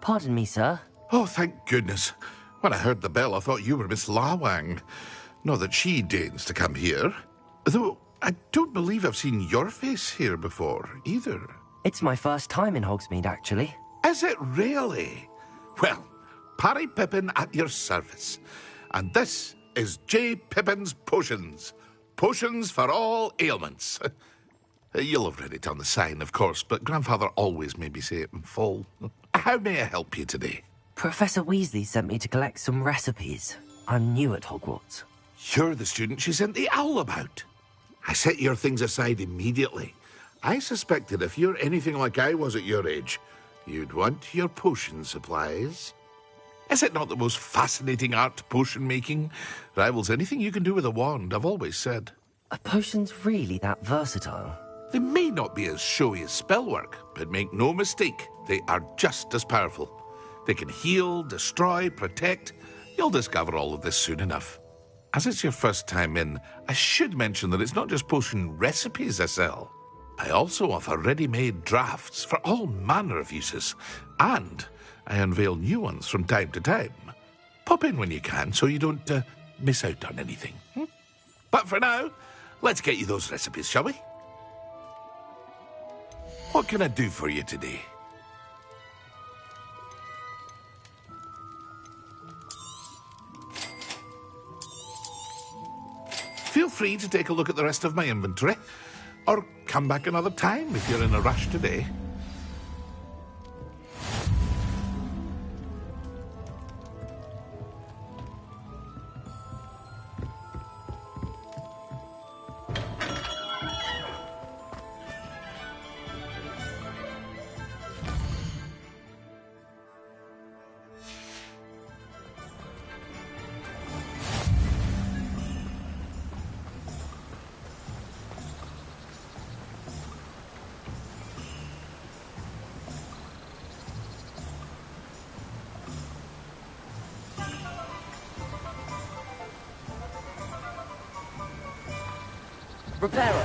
Pardon me, sir. Oh, thank goodness. When I heard the bell, I thought you were Miss Lawang. Not that she deigns to come here. Though I don't believe I've seen your face here before, either. It's my first time in Hogsmeade, actually. Is it really? Well, Parry Pippin at your service. And this is J. Pippin's Potions. Potions for all ailments. You'll have read it on the sign, of course, but Grandfather always made me say it in full. How may I help you today? Professor Weasley sent me to collect some recipes. I'm new at Hogwarts. You're the student she sent the owl about. I set your things aside immediately. I suspected if you're anything like I was at your age, you'd want your potion supplies. Is it not the most fascinating art, potion making? Rivals anything you can do with a wand, I've always said. Are potions really that versatile? They may not be as showy as spellwork, but make no mistake, they are just as powerful. They can heal, destroy, protect. You'll discover all of this soon enough. As it's your first time in, I should mention that it's not just potion recipes I sell. I also offer ready-made drafts for all manner of uses, and I unveil new ones from time to time. Pop in when you can so you don't miss out on anything. But for now, let's get you those recipes, shall we? What can I do for you today? Feel free to take a look at the rest of my inventory, or come back another time if you're in a rush today. Reparo.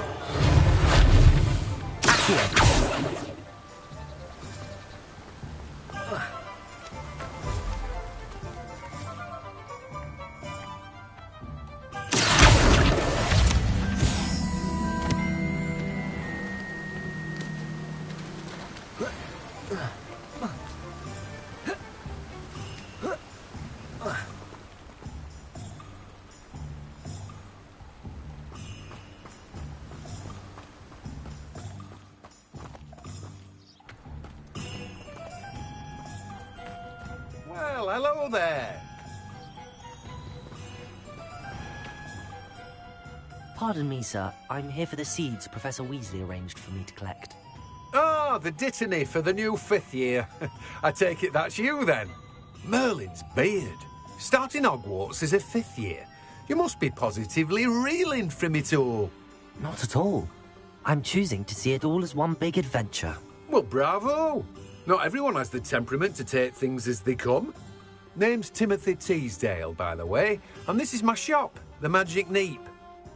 Well, hello there. Pardon me, sir. I'm here for the seeds Professor Weasley arranged for me to collect. Ah, the dittany for the new 5th year. I take it that's you, then. Merlin's beard. Starting Hogwarts as a 5th year. You must be positively reeling from it all. Not at all. I'm choosing to see it all as one big adventure. Well, bravo. Not everyone has the temperament to take things as they come. Name's Timothy Teasdale, by the way, and this is my shop, the Magic Neep.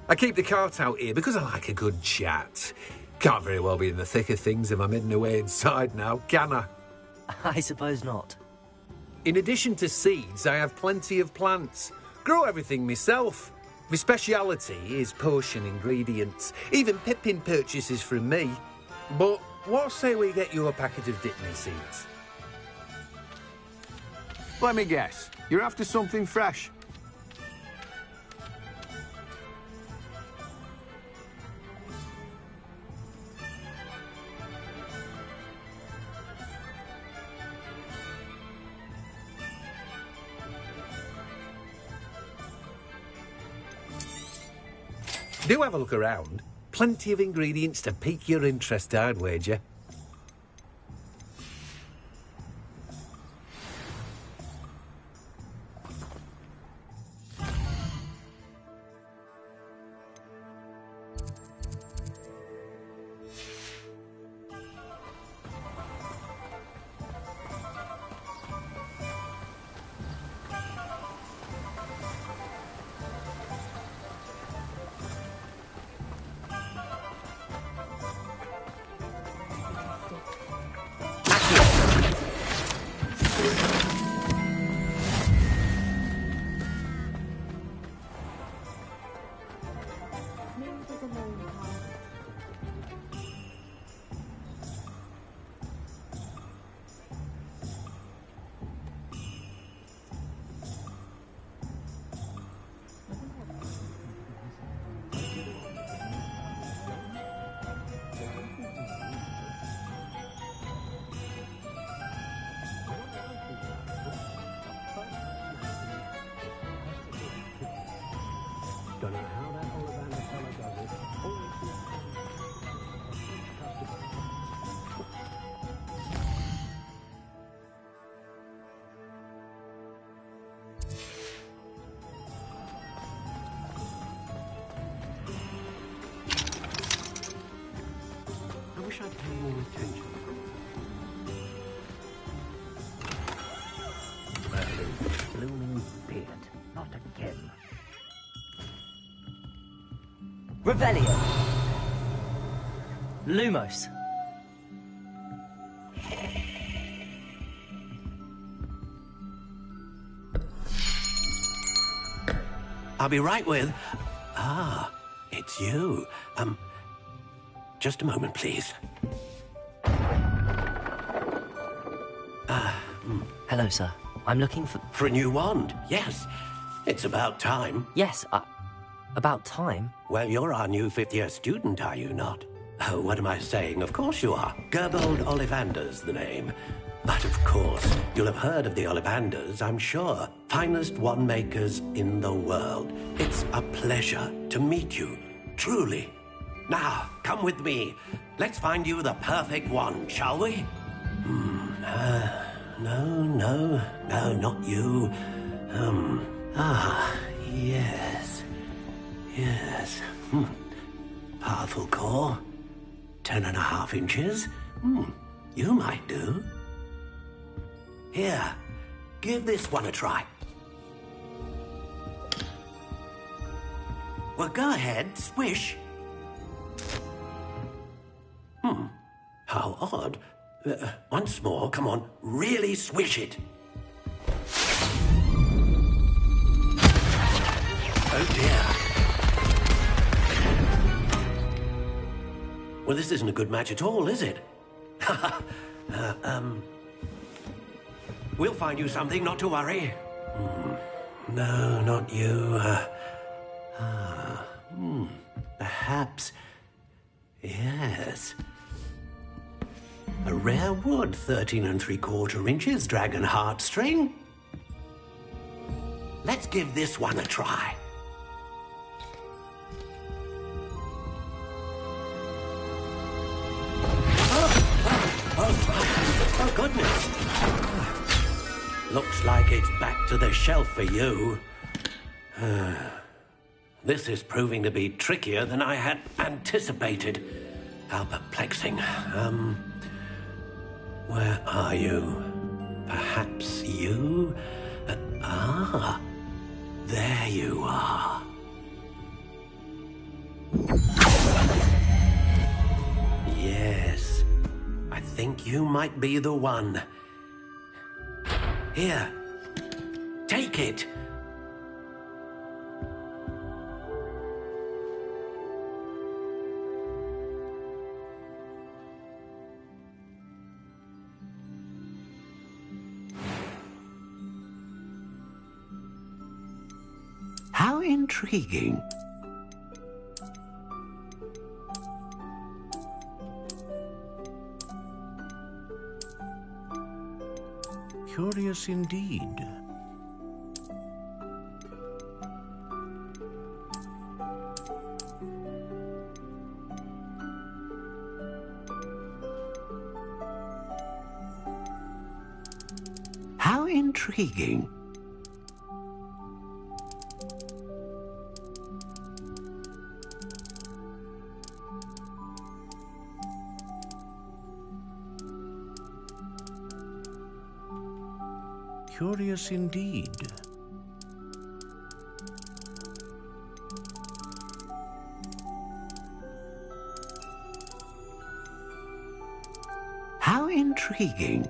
I keep the cart out here because I like a good chat. Can't very well be in the thick of things if I'm hidden away inside now, can I? I suppose not. In addition to seeds, I have plenty of plants. Grow everything myself. My speciality is potion ingredients. Even Pippin purchases from me. But what say we get you a packet of dittany seeds? Let me guess. You're after something fresh. Do have a look around. Plenty of ingredients to pique your interest, I'd wager. wish I'd pay more attention. Blooming beard. Not again. Revelio. Lumos. I'll be right with... Ah, it's you. Just a moment, please. Hello, sir. I'm looking for... For a new wand, yes. It's about time. Yes, about time? Well, you're our new fifth-year student, are you not? Oh, what am I saying? Of course you are. Gerbold Ollivander's the name. But of course, you'll have heard of the Ollivanders, I'm sure. Finest wand makers in the world. It's a pleasure to meet you, truly. Now, come with me. Let's find you the perfect wand, shall we? No, not you. Yes. Powerful core. 10.5 inches. You might do. Here, give this one a try. Well, go ahead, swish. How odd. Once more, come on, really swish it. Oh dear. Well, this isn't a good match at all, is it? We'll find you something, not to worry. No, not you. Perhaps... Yes. A rare wood, 13 3/4 inches, dragon heartstring. Let's give this one a try. Oh, goodness. Looks like it's back to the shelf for you. This is proving to be trickier than I had anticipated. How perplexing. Where are you? Perhaps you? There you are. Yes, I think you might be the one. Here, take it. How intriguing. Curious indeed. How intriguing. Curious indeed. How intriguing.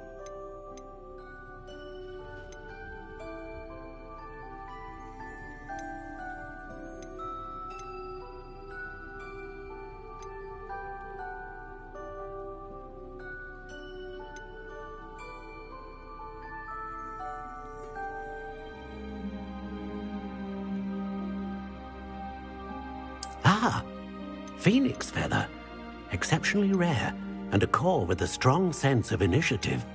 Phoenix feather. Exceptionally rare, and a core with a strong sense of initiative.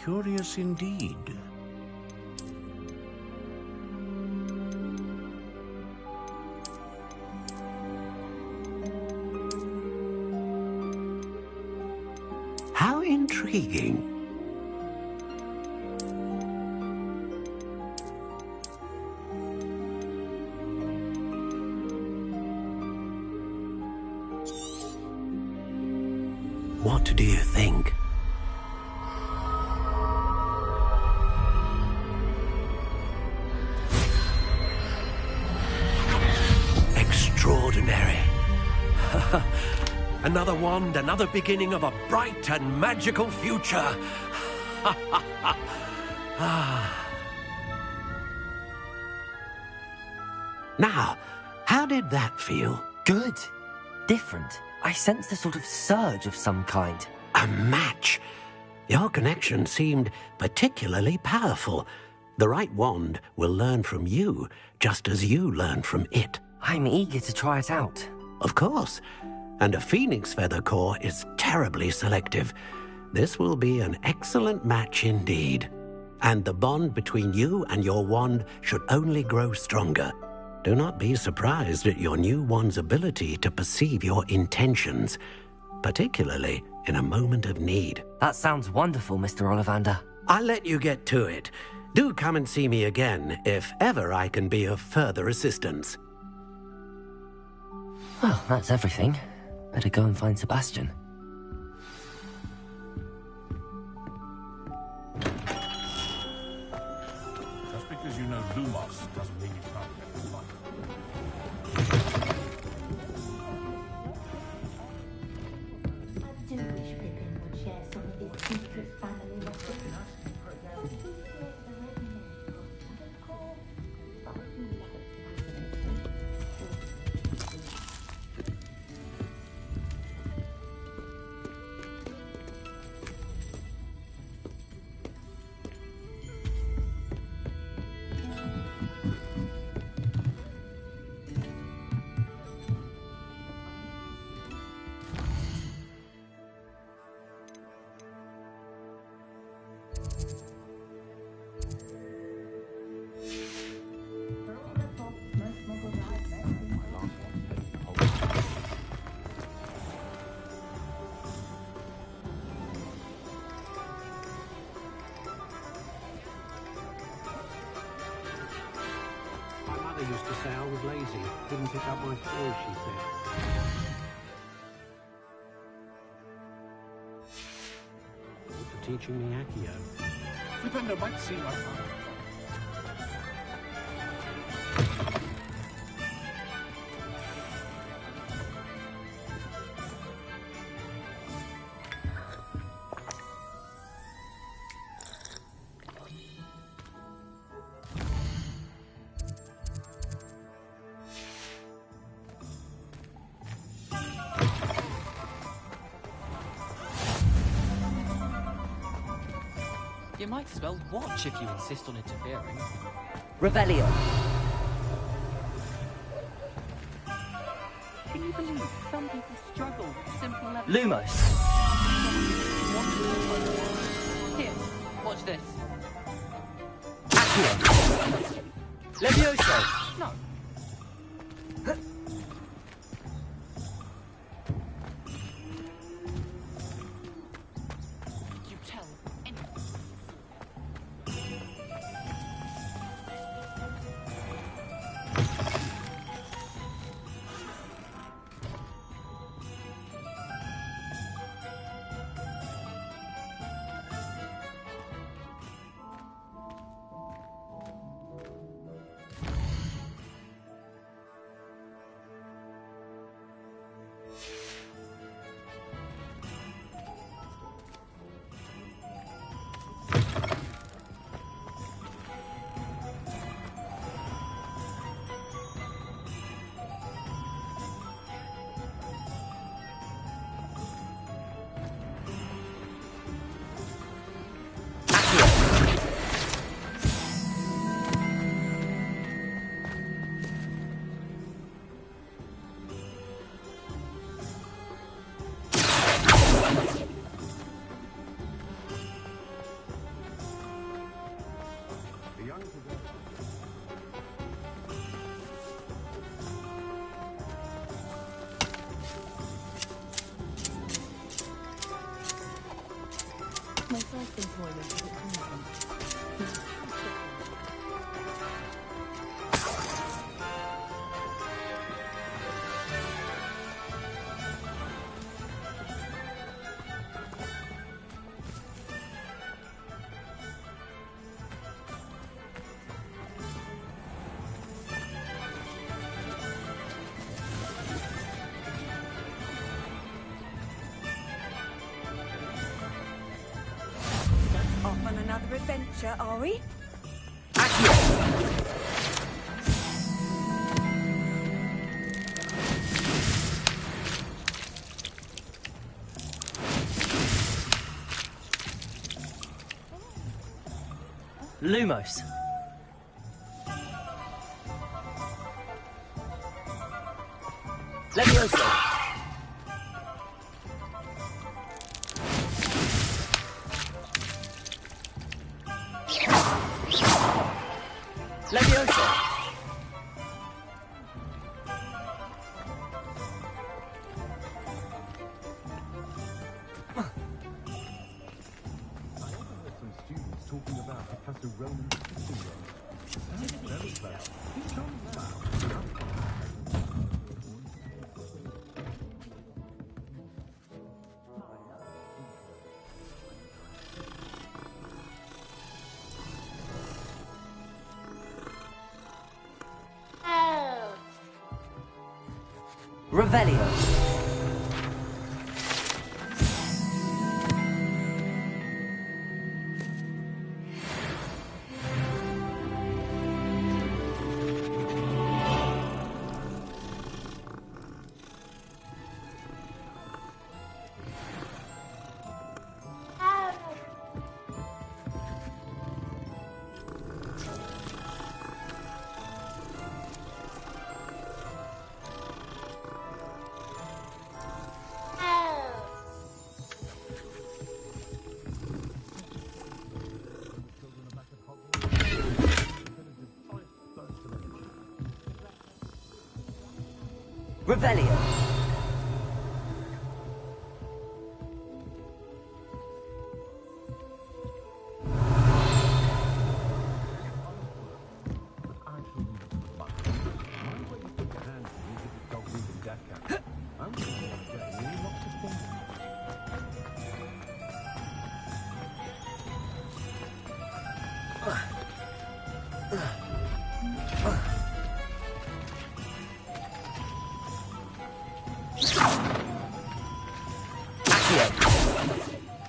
Curious indeed. How intriguing. What do you think? Extraordinary. Another wand, another beginning of a bright and magical future. Now, how did that feel? Good. Different. I sensed a sort of surge of some kind. A match. Your connection seemed particularly powerful. The right wand will learn from you, just as you learn from it. I'm eager to try it out. Of course. And a phoenix feather core is terribly selective. This will be an excellent match indeed. And the bond between you and your wand should only grow stronger. Do not be surprised at your new wand's ability to perceive your intentions, particularly in a moment of need. That sounds wonderful, Mr. Ollivander. I'll let you get to it. Do come and see me again if ever I can be of further assistance. Well, that's everything. Better go and find Sebastian. Just because you know Lumos doesn't mean you can't get fun. I do wish Pippin would share some of his secret family recipes. They used to say I was lazy, didn't pick up my toys, she said. For teaching me Accio. Flipendo might seem like fun. You might as well watch if you insist on interfering. Revelio. Can you believe some people struggle with simple levels? Lumos. Here, watch this. Accio. Levioso. No. You tell anyone. My first employment was at Hanson. another adventure, are we? Lumos. Levioso. Levioso. Talking about Professor Ronan. Revelio. Revelio.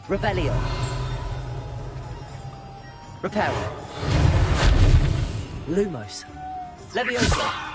Revelio. Reparo. Lumos. Levioso.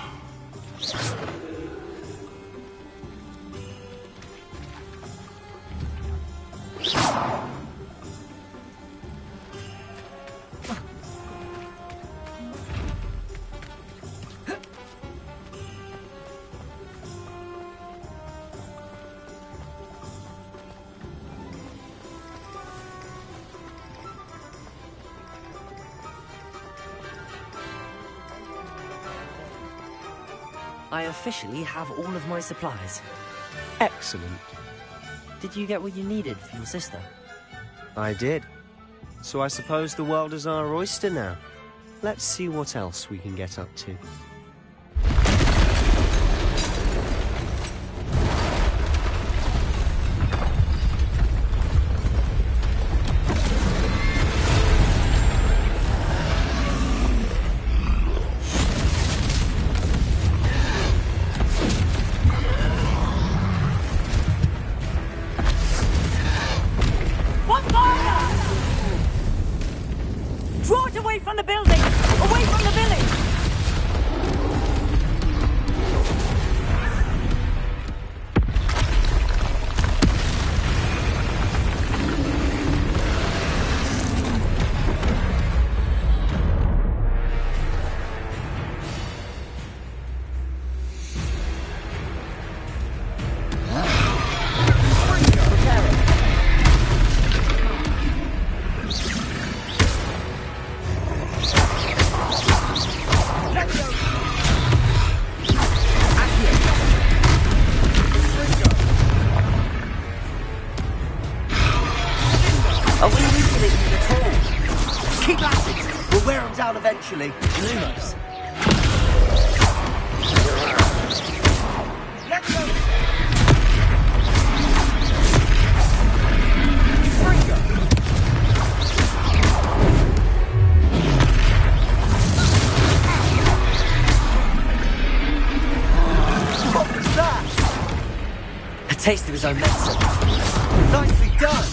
I officially have all of my supplies. Excellent. Did you get what you needed for your sister? I did. So I suppose the world is our oyster now. Let's see what else we can get up to. Eventually, Lumos. Let's go! What was that? A taste of his own medicine. Nicely done!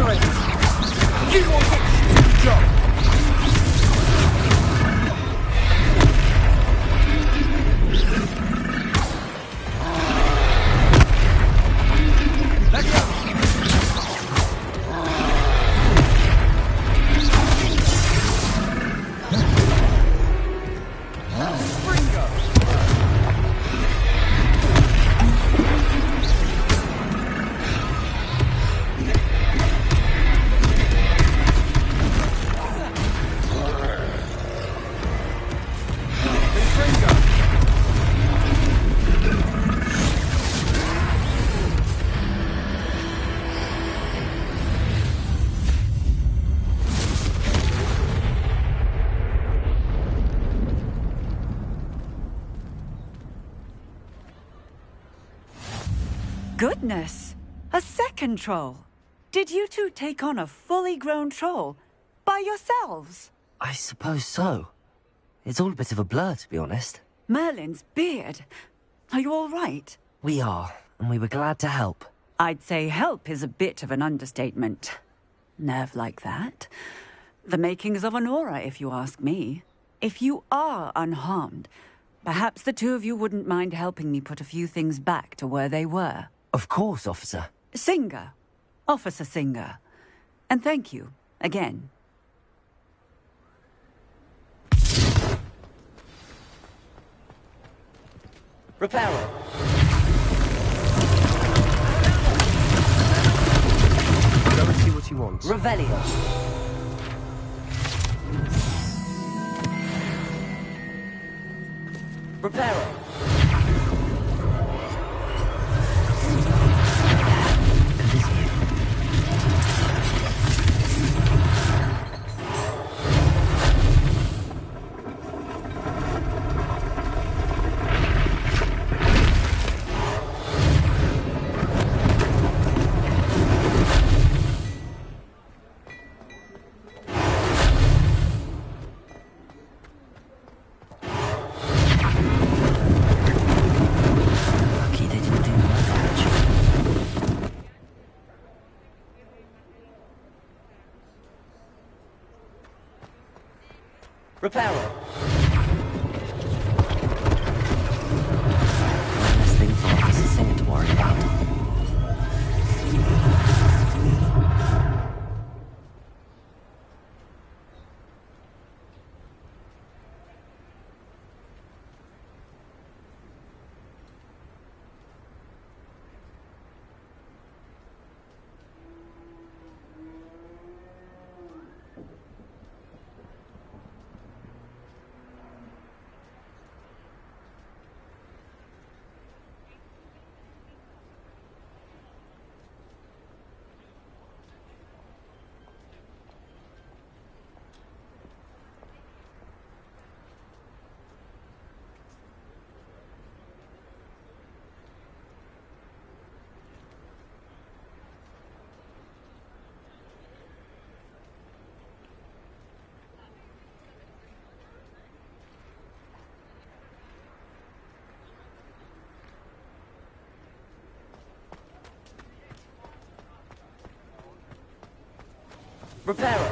it! You want to jump! Let go! Goodness! A second troll! Did you two take on a fully grown troll? By yourselves? I suppose so. It's all a bit of a blur, to be honest. Merlin's beard. Are you all right? We are, and we were glad to help. I'd say help is a bit of an understatement. Nerve like that. The makings of an aura, if you ask me. If you are unharmed, perhaps the two of you wouldn't mind helping me put a few things back to where they were. Of course, officer. Singer. Officer Singer. And thank you, again. Reparo. Go and see what you want. Revelio. Reparo. Reparo. One less thing for Officer Singer to worry about. Reparo.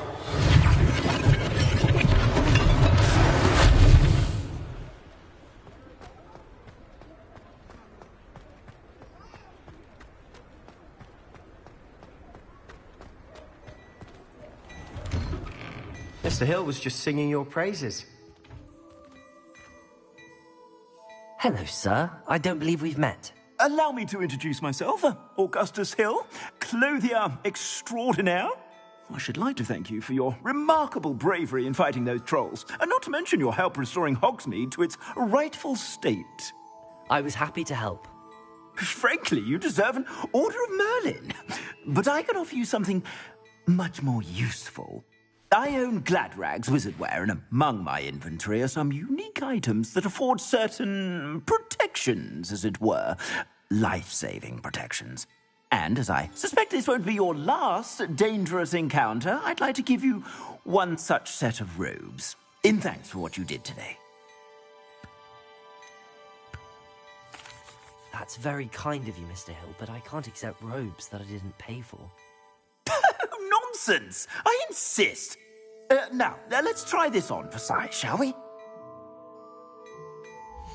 Mr. Hill was just singing your praises. Hello, sir. I don't believe we've met. Allow me to introduce myself, Augustus Hill, clothier extraordinaire. I should like to thank you for your remarkable bravery in fighting those trolls, and not to mention your help restoring Hogsmeade to its rightful state. I was happy to help. Frankly, you deserve an Order of Merlin. But I can offer you something much more useful. I own Gladrag's wizardware, and among my inventory are some unique items that afford certain protections, as it were. Life-saving protections. And as I suspect this won't be your last dangerous encounter, I'd like to give you one such set of robes, in thanks for what you did today. That's very kind of you, Mr. Hill, but I can't accept robes that I didn't pay for. nonsense. I insist. Now, let's try this on for size, shall we?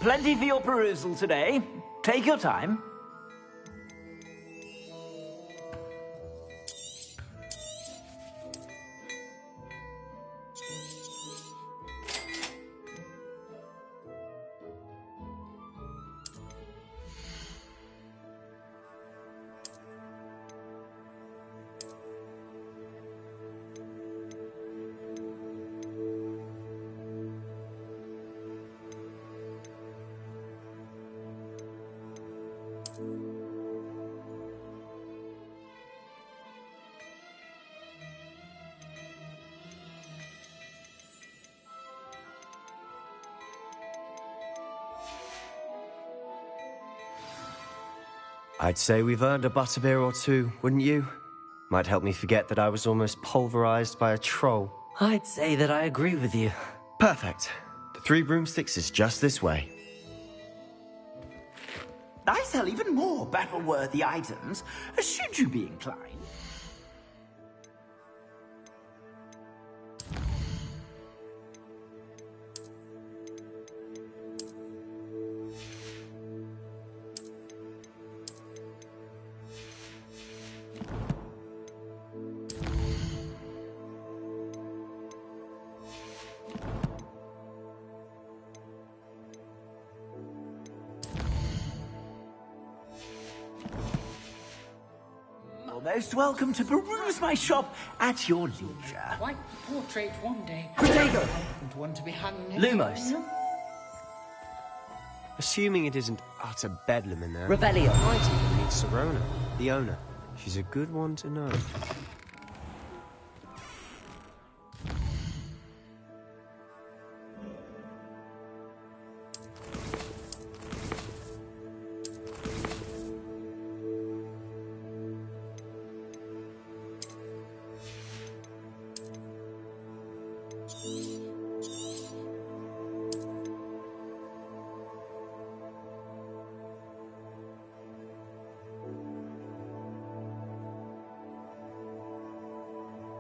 Plenty for your perusal today. Take your time. I'd say we've earned a butterbeer or two, wouldn't you? Might help me forget that I was almost pulverized by a troll. I'd say that I agree with you. Perfect. The 3 broomsticks is just this way. I sell even more battle-worthy items, should you be inclined. Most welcome to peruse my shop at your leisure. Quite the portrait one day. Potato! And one to be hung Lumos. Assuming it isn't utter bedlam in there. Revelio. Might even meet Serona, the owner. She's a good one to know.